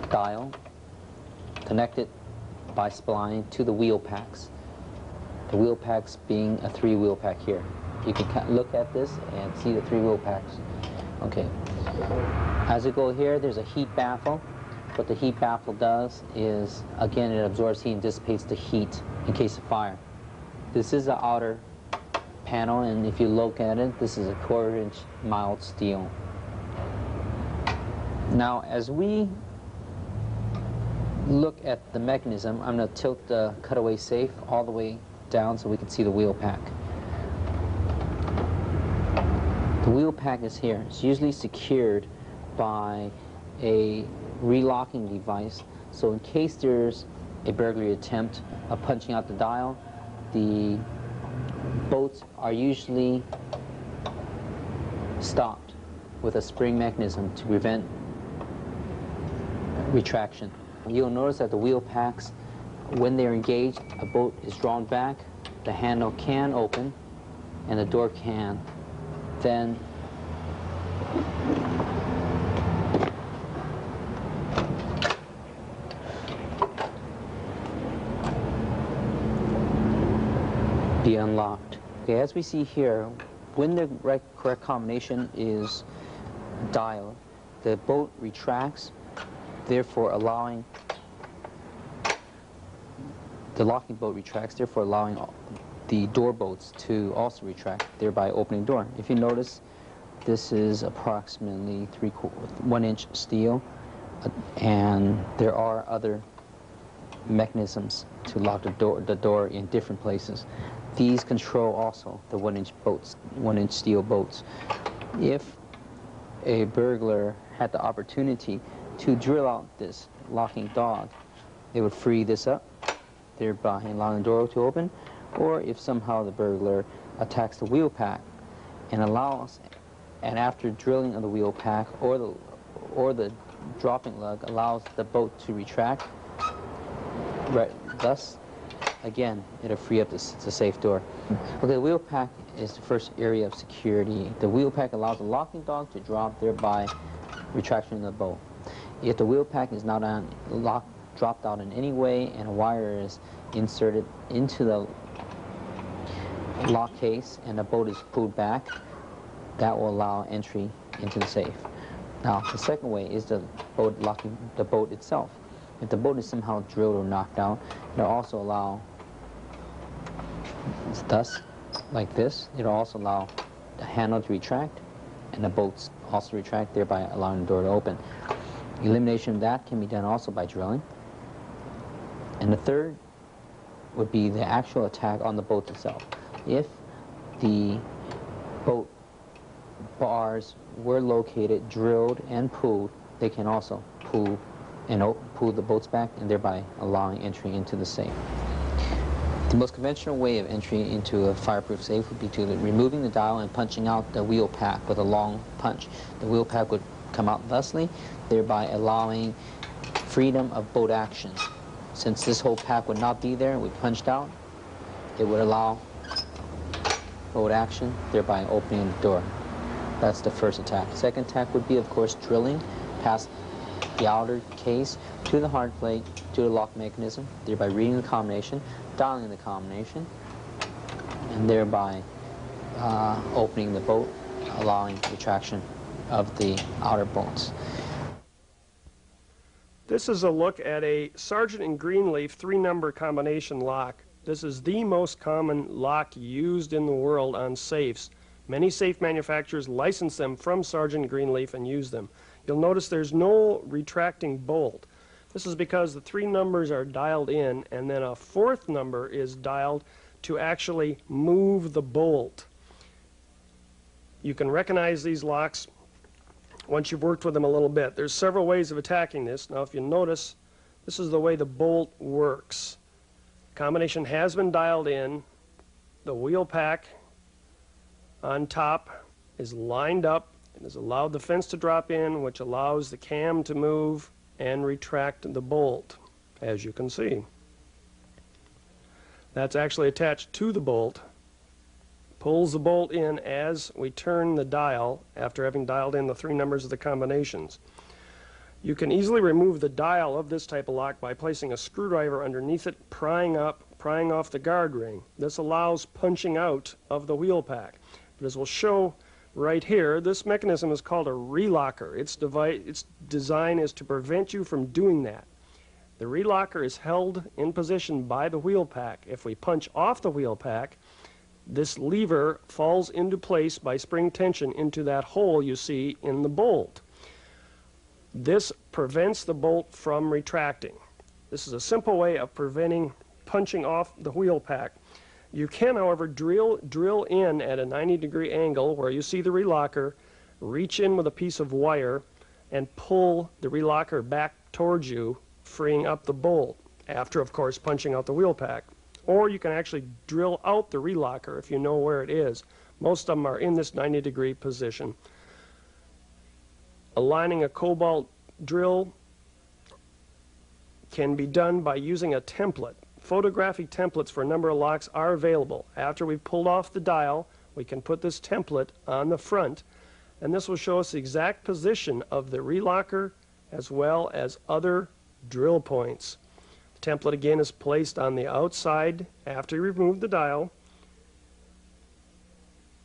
dial connected by spline to the wheel packs. The wheel packs being a 3-wheel pack here. You can look at this and see the 3 wheel packs. Okay. As we go here, there's a heat baffle. What the heat baffle does is, again, it absorbs heat and dissipates the heat in case of fire. This is the outer panel, and if you look at it, this is a 1/4-inch mild steel. Now, as we look at the mechanism, I'm going to tilt the cutaway safe all the way down so we can see the wheel pack. The wheel pack is here. It's usually secured by a relocking device, so in case there's a burglary attempt of punching out the dial, the bolts are usually stopped with a spring mechanism to prevent retraction. You'll notice that the wheel packs, when they're engaged, a bolt is drawn back, the handle can open, and the door can then be unlocked. Okay, as we see here, when the correct combination is dialed, the bolt retracts, therefore allowing the locking bolt retracts, therefore allowing the door bolts to also retract, thereby opening the door. If you notice, this is approximately 1-inch steel, and there are other mechanisms to lock the door in different places. These control also the 1-inch bolts, 1-inch steel bolts. If a burglar had the opportunity to drill out this locking dog, they would free this up, thereby allowing the door to open. Or if somehow the burglar attacks the wheel pack and after drilling of the wheel pack or the dropping lug allows the bolt to retract, thus again it'll free up the safe door. Okay, the wheel pack is the first area of security. The wheel pack allows the locking dog to drop, thereby retraction of the bolt. If the wheel pack is not dropped out in any way and a wire is inserted into the lock case and the bolt is pulled back, that will allow entry into the safe. Now, the second way is the bolt locking the bolt itself. If the bolt is somehow drilled or knocked out, it'll also allow, thus, like this, it'll also allow the handle to retract and the bolts also retract, thereby allowing the door to open. Elimination of that can be done also by drilling. And the third would be the actual attack on the bolt itself. If the bolt bars were located, drilled, and pulled, they can also pull the bolts back and thereby allowing entry into the safe. The most conventional way of entry into a fireproof safe would be to removing the dial and punching out the wheel pack with a long punch. The wheel pack would come out thusly, thereby allowing freedom of bolt action. Since this whole pack would not be there, we punched out, it would allow bolt action, thereby opening the door. That's the first attack. Second attack would be, of course, drilling past the outer case to the hard plate, to the lock mechanism, thereby reading the combination, dialing the combination, and thereby opening the bolt, allowing retraction of the outer bolts. This is a look at a Sargent & Greenleaf 3-number combination lock. This is the most common lock used in the world on safes. Many safe manufacturers license them from Sargent & Greenleaf and use them. You'll notice there's no retracting bolt. This is because the 3 numbers are dialed in, and then a 4th number is dialed to actually move the bolt. You can recognize these locks once you've worked with them a little bit. There's several ways of attacking this. Now, if you notice, this is the way the bolt works. Combination has been dialed in. The wheel pack on top is lined up and has allowed the fence to drop in, which allows the cam to move and retract the bolt, as you can see. That's actually attached to the bolt. Pulls the bolt in as we turn the dial after having dialed in the 3 numbers of the combinations. You can easily remove the dial of this type of lock by placing a screwdriver underneath it, prying off the guard ring. This allows punching out of the wheel pack. But as we'll show right here, this mechanism is called a relocker. Its design is to prevent you from doing that. The relocker is held in position by the wheel pack. If we punch off the wheel pack, this lever falls into place by spring tension into that hole you see in the bolt. This prevents the bolt from retracting. This is a simple way of preventing punching off the wheel pack. You can, however, drill in at a 90-degree angle where you see the relocker, reach in with a piece of wire, and pull the relocker back towards you, freeing up the bolt, after, of course, punching out the wheel pack. Or you can actually drill out the relocker if you know where it is. Most of them are in this 90-degree position. Aligning a cobalt drill can be done by using a template. Photographic templates for a number of locks are available. After we've pulled off the dial, we can put this template on the front, and this will show us the exact position of the relocker as well as other drill points. The template again is placed on the outside after you remove the dial,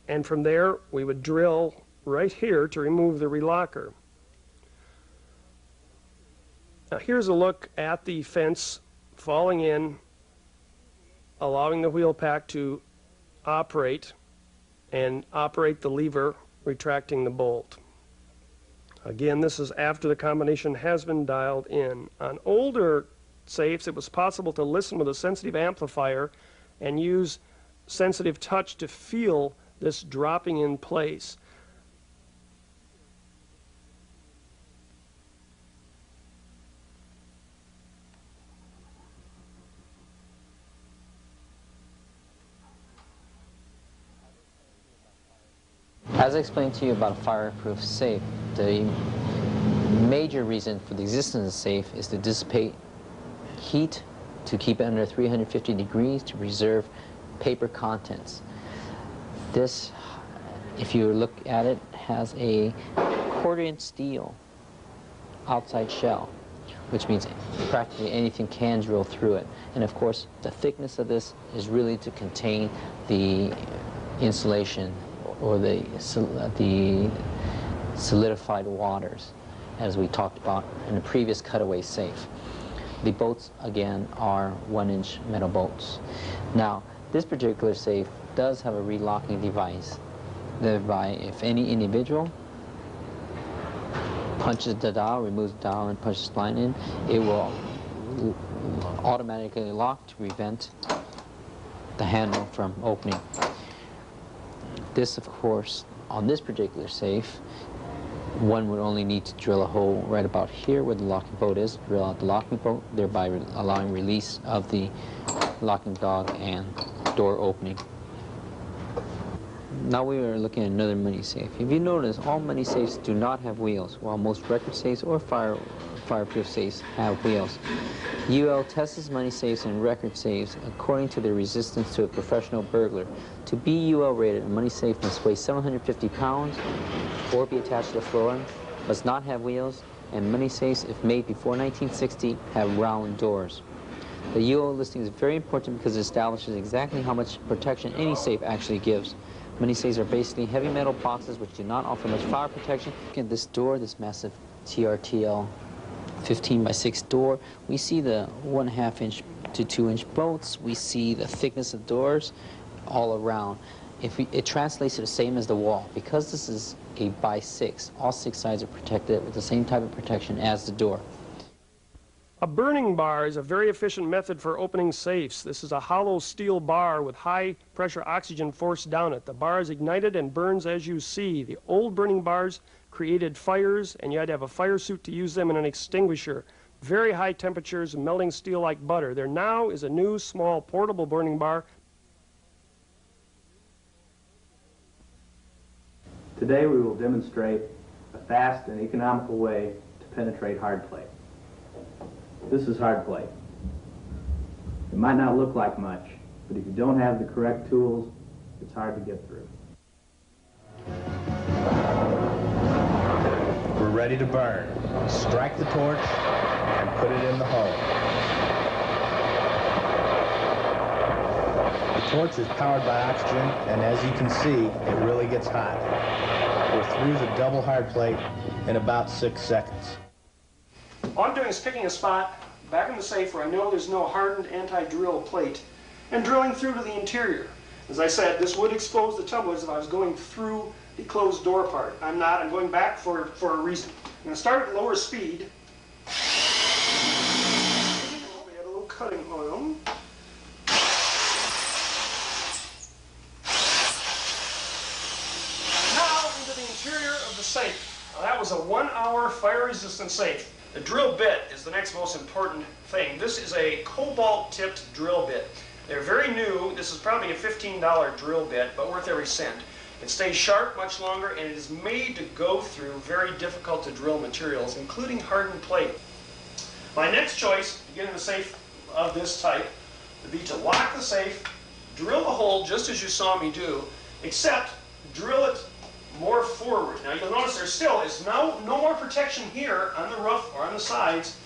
and from there we would drill right here to remove the relocker. Now here's a look at the fence falling in, allowing the wheel pack to operate and operate the lever, retracting the bolt. Again, this is after the combination has been dialed in. On older safes, it was possible to listen with a sensitive amplifier and use sensitive touch to feel this dropping in place. As I explained to you about a fireproof safe, the major reason for the existence of the safe is to dissipate heat, to keep it under 350 degrees, to preserve paper contents. This, if you look at it, has a 1/4-inch steel outside shell, which means practically anything can drill through it. And of course, the thickness of this is really to contain the insulation or the solidified waters, as we talked about in the previous cutaway safe. The bolts, again, are 1-inch metal bolts. Now, this particular safe does have a relocking device, thereby if any individual punches the dial, removes the dial, and punches the line in, it will automatically lock to prevent the handle from opening. This, of course, on this particular safe, one would only need to drill a hole right about here where the locking bolt is, drill out the locking bolt, thereby allowing release of the locking dog and door opening. Now we are looking at another money safe. If you notice, all money safes do not have wheels, while most record safes or fireproof safes have wheels. UL tests money safes and record safes according to their resistance to a professional burglar. To be UL rated, a money safe must weigh 750 pounds or be attached to the floor, must not have wheels, and money safes, if made before 1960, have round doors. The UL listing is very important because it establishes exactly how much protection any safe actually gives. Money safes are basically heavy metal boxes which do not offer much fire protection. Look at this door, this massive TRTL 15x6 door. We see the 1.5 inch to 2 inch bolts. We see the thickness of doors all around. It translates to the same as the wall. Because this is a by 6, all 6 sides are protected with the same type of protection as the door. A burning bar is a very efficient method for opening safes. This is a hollow steel bar with high pressure oxygen forced down it. The bar is ignited and burns as you see. The old burning bars created fires, and you had to have a fire suit to use them and an extinguisher. Very high temperatures, melting steel like butter. There now is a new small portable burning bar. Today we will demonstrate a fast and economical way to penetrate hard plate. This is hard plate. It might not look like much, but if you don't have the correct tools, it's hard to get through. We're ready to burn. Strike the torch and put it in the hole. The torch is powered by oxygen, and as you can see, it really gets hot. We're through the double hard plate in about 6 seconds. All I'm doing is picking a spot back in the safe where I know there's no hardened anti-drill plate and drilling through to the interior. As I said, this would expose the tumblers if I was going through the closed door part. I'm not. I'm going back for a reason. I'm going to start at lower speed. We add a little cutting oil. Now into the interior of the safe. Now, that was a 1-hour fire-resistant safe. The drill bit is the next most important thing. This is a cobalt-tipped drill bit. They're very new. This is probably a $15 drill bit, but worth every cent. It stays sharp much longer, and it is made to go through very difficult to drill materials, including hardened plate. My next choice to get in a safe of this type would be to lock the safe, drill the hole just as you saw me do, except drill it more forward. Now you'll notice there still is no more protection here on the roof or on the sides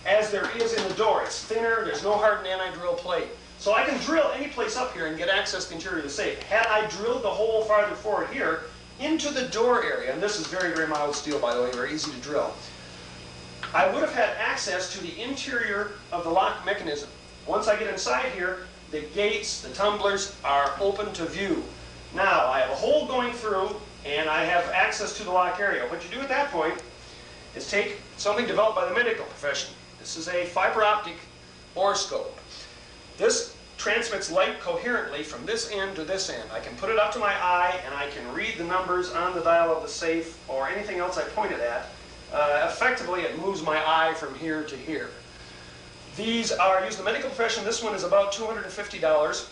as there is in the door. It's thinner, there's no hardened anti-drill plate. So I can drill any place up here and get access to the interior of the safe. Had I drilled the hole farther forward here into the door area, and this is very, very mild steel by the way, very easy to drill, I would have had access to the interior of the lock mechanism. Once I get inside here, the gates, the tumblers are open to view. Now, I have a hole going through, and I have access to the lock area. What you do at that point is take something developed by the medical profession. This is a fiber optic borescope. This transmits light coherently from this end to this end. I can put it up to my eye, and I can read the numbers on the dial of the safe or anything else I pointed at. Effectively, it moves my eye from here to here. These are used in the medical profession. This one is about $250.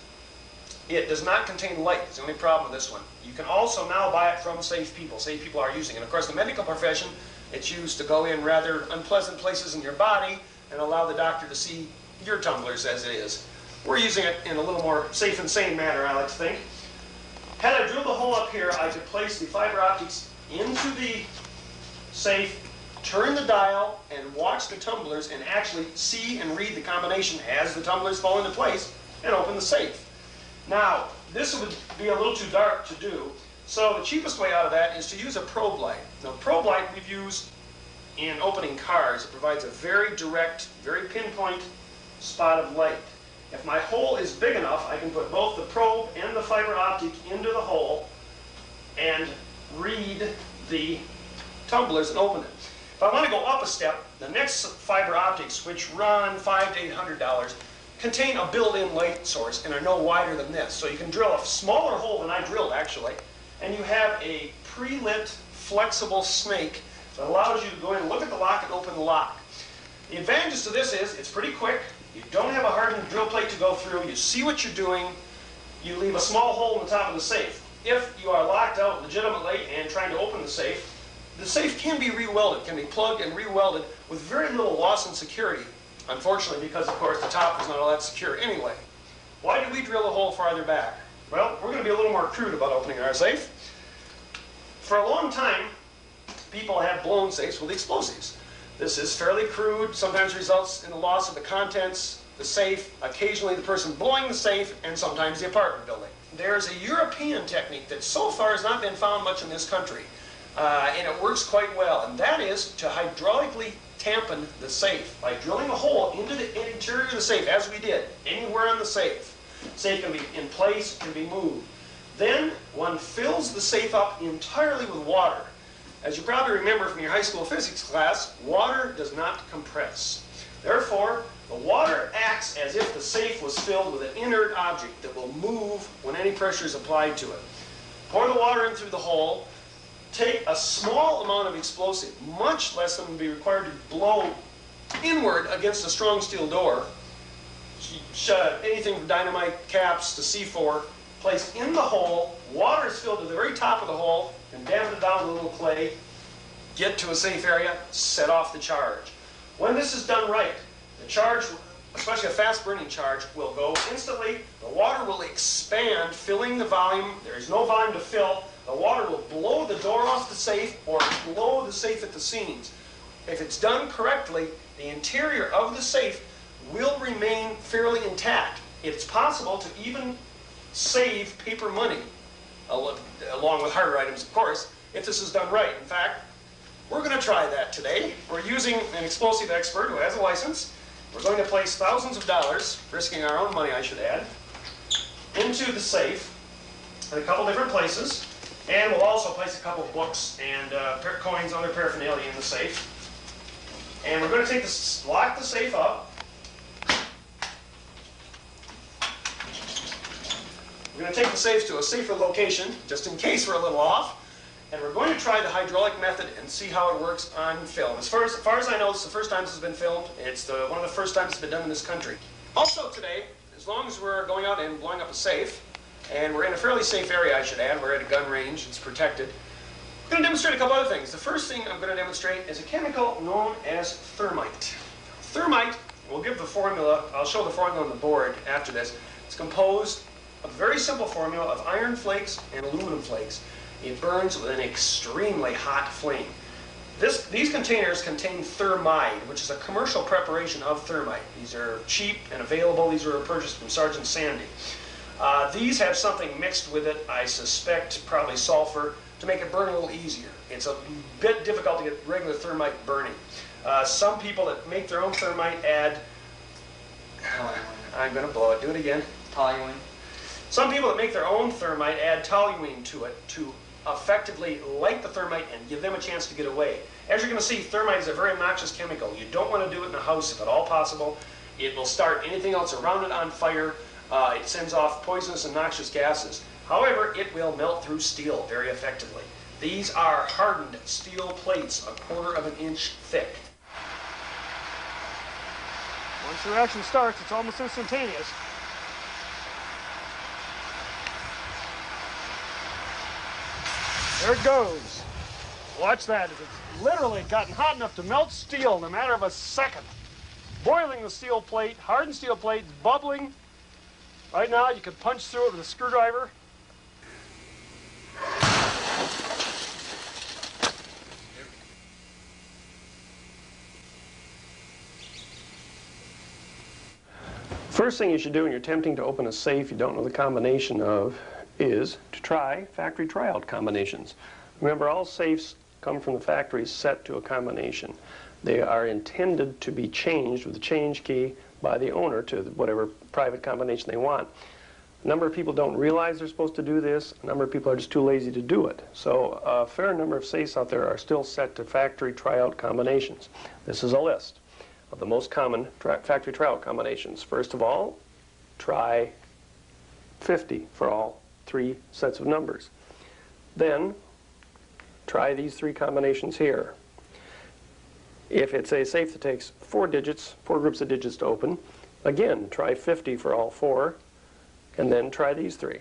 It does not contain light. It's the only problem with this one. You can also now buy it from Safe People. Safe People are using it. And of course, the medical profession, it's used to go in rather unpleasant places in your body and allow the doctor to see your tumblers as it is. We're using it in a little more safe and sane manner, I like to think. Had I drilled the hole up here, I could place the fiber optics into the safe, turn the dial, and watch the tumblers and actually see and read the combination as the tumblers fall into place and open the safe. Now, this would be a little too dark to do, so the cheapest way out of that is to use a probe light. Now, probe light we've used in opening cars. It provides a very direct, very pinpoint spot of light. If my hole is big enough, I can put both the probe and the fiber optic into the hole and read the tumblers and open it. If I want to go up a step, the next fiber optics, which run $500 to $800, contain a built-in light source and are no wider than this. So you can drill a smaller hole than I drilled, actually, and you have a pre-lit, flexible snake that allows you to go in and look at the lock and open the lock. The advantages to this is it's pretty quick. You don't have a hardened drill plate to go through. You see what you're doing. You leave a small hole in the top of the safe. If you are locked out legitimately and trying to open the safe can be re-welded, can be plugged and re-welded with very little loss in security. Unfortunately, because of course the top is not all that secure anyway. Why do we drill a hole farther back? Well, we're going to be a little more crude about opening our safe. For a long time, people have blown safes with explosives. This is fairly crude, sometimes results in the loss of the contents, the safe, occasionally the person blowing the safe, and sometimes the apartment building. There's a European technique that so far has not been found much in this country, and it works quite well, and that is to hydraulically tampen the safe by drilling a hole into the interior of the safe, as we did, anywhere on the safe. Safe can be in place, can be moved. Then one fills the safe up entirely with water. As you probably remember from your high school physics class, water does not compress. Therefore, the water acts as if the safe was filled with an inert object that will move when any pressure is applied to it. Pour the water in through the hole. Take a small amount of explosive, much less than would be required to blow inward against a strong steel door. Anything from dynamite caps to C4, placed in the hole. Water is filled to the very top of the hole and dampened down with a little clay. Get to a safe area, set off the charge. When this is done right, the charge, especially a fast burning charge, will go instantly. The water will expand, filling the volume. There is no volume to fill. The water will blow the door off the safe or blow the safe at the seams. If it's done correctly, the interior of the safe will remain fairly intact. It's possible to even save paper money, along with harder items, of course, if this is done right. In fact, we're going to try that today. We're using an explosive expert who has a license. We're going to place thousands of dollars, risking our own money, I should add, into the safe in a couple different places. And we'll also place a couple of books and coins, other paraphernalia in the safe. And we're going to lock the safe up. We're going to take the safe to a safer location, just in case we're a little off. And we're going to try the hydraulic method and see how it works on film. As far as I know, this is the first time this has been filmed. It's one of the first times it's been done in this country. Also today, as long as we're going out and blowing up a safe, and we're in a fairly safe area, I should add, we're at a gun range, it's protected, I'm going to demonstrate a couple other things. The first thing I'm going to demonstrate is a chemical known as thermite. Thermite, we'll give the formula, I'll show the formula on the board after this. It's composed of a very simple formula of iron flakes and aluminum flakes. It burns with an extremely hot flame. These containers contain thermide, which is a commercial preparation of thermite. These are cheap and available. These were purchased from Sergeant Sandy. These have something mixed with it, I suspect probably sulfur, to make it burn a little easier. It's a bit difficult to get regular thermite burning. Some people that make their own thermite add, I'm going to blow it, do it again. Toluene. Some people that make their own thermite add toluene to it to effectively light the thermite and give them a chance to get away. As you're going to see, thermite is a very noxious chemical. You don't want to do it in a house if at all possible. It will start anything else around it on fire. It sends off poisonous and noxious gases. However, it will melt through steel very effectively. These are hardened steel plates, 1/4 of an inch thick. Once the reaction starts, it's almost instantaneous. There it goes. Watch that. It's literally gotten hot enough to melt steel in a matter of a second. Boiling the steel plate, hardened steel plate, it's bubbling. Right now, you can punch through it with a screwdriver. First thing you should do when you're attempting to open a safe you don't know the combination of is to try factory tryout combinations. Remember, all safes come from the factory set to a combination. They are intended to be changed with the change key by the owner to whatever private combination they want. A number of people don't realize they're supposed to do this. A number of people are just too lazy to do it. So a fair number of safes out there are still set to factory tryout combinations. This is a list of the most common factory tryout combinations. First of all, try 50 for all 3 sets of numbers. Then try these 3 combinations here. If it's a safe that takes 4 digits, 4 groups of digits to open, Again, try 50 for all 4, and then try these 3.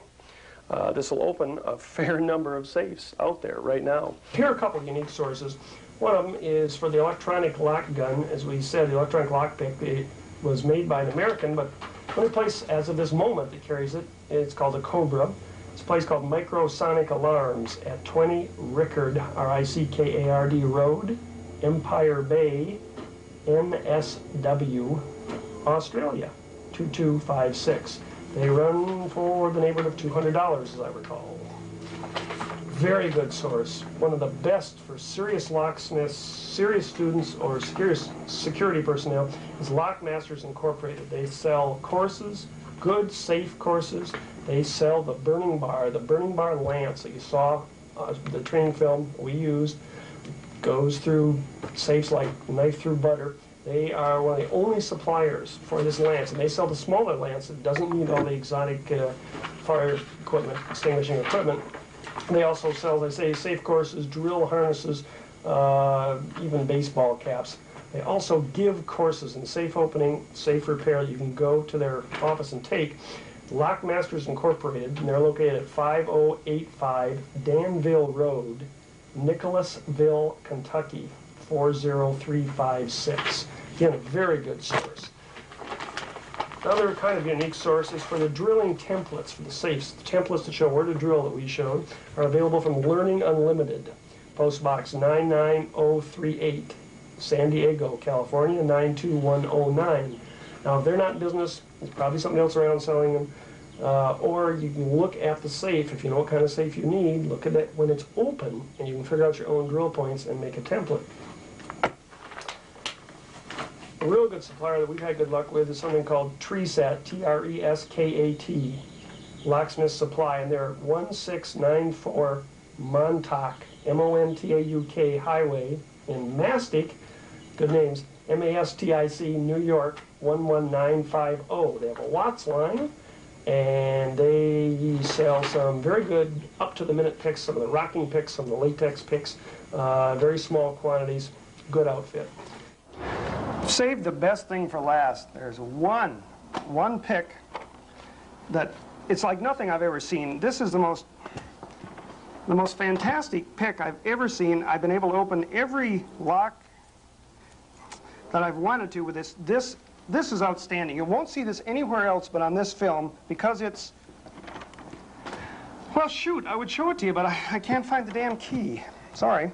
This will open a fair number of safes out there right now. Here are a couple of unique sources. One of them is for the electronic lock gun. As we said, the electronic lock pick, it was made by an American, but the only place as of this moment that carries it, it's called a Cobra. It's a place called Microsonic Alarms at 20 Rickard, R-I-C-K-A-R-D Road, Empire Bay, MSW, Australia, 2256. They run for the neighborhood of $200, as I recall. Very good source. One of the best for serious locksmiths, serious students, or serious security personnel is Lockmasters Incorporated. They sell courses, good, safe courses. They sell the Burning Bar lance that you saw, the training film we used. Goes through safes like knife through butter. They are one of the only suppliers for this lance, and they sell the smaller lance that doesn't need all the exotic fire equipment, extinguishing equipment. They also sell, as I say, safe courses, drill harnesses, even baseball caps. They also give courses in safe opening, safe repair. You can go to their office and take. Lockmasters Incorporated, and they're located at 5085 Danville Road, Nicholasville, Kentucky, 40356. Again, a very good source. Another kind of unique source is for the drilling templates for the safes. The templates to show where to drill that we showed are available from Learning Unlimited, Post Box 99038, San Diego, California, 92109. Now, if they're not in business, there's probably something else around selling them. Or you can look at the safe. If you know what kind of safe you need, look at it when it's open, and you can figure out your own drill points and make a template. A real good supplier that we've had good luck with is something called Trescat, T-R-E-S-K-A-T, Locksmith Supply, and they're 1694 Montauk, M-O-N-T-A-U-K Highway in Mastic, good names, M-A-S-T-I-C, New York, 11950. They have a Watts line, and they sell some very good up-to-the-minute picks, some of the rocking picks, some of the latex picks, very small quantities, good outfit. Saved the best thing for last. There's one pick that it's like nothing I've ever seen. This is the most fantastic pick I've ever seen. I've been able to open every lock that I've wanted to with this. This is outstanding. You won't see this anywhere else but on this film because it's, well, shoot, I would show it to you, but I can't find the damn key. Sorry.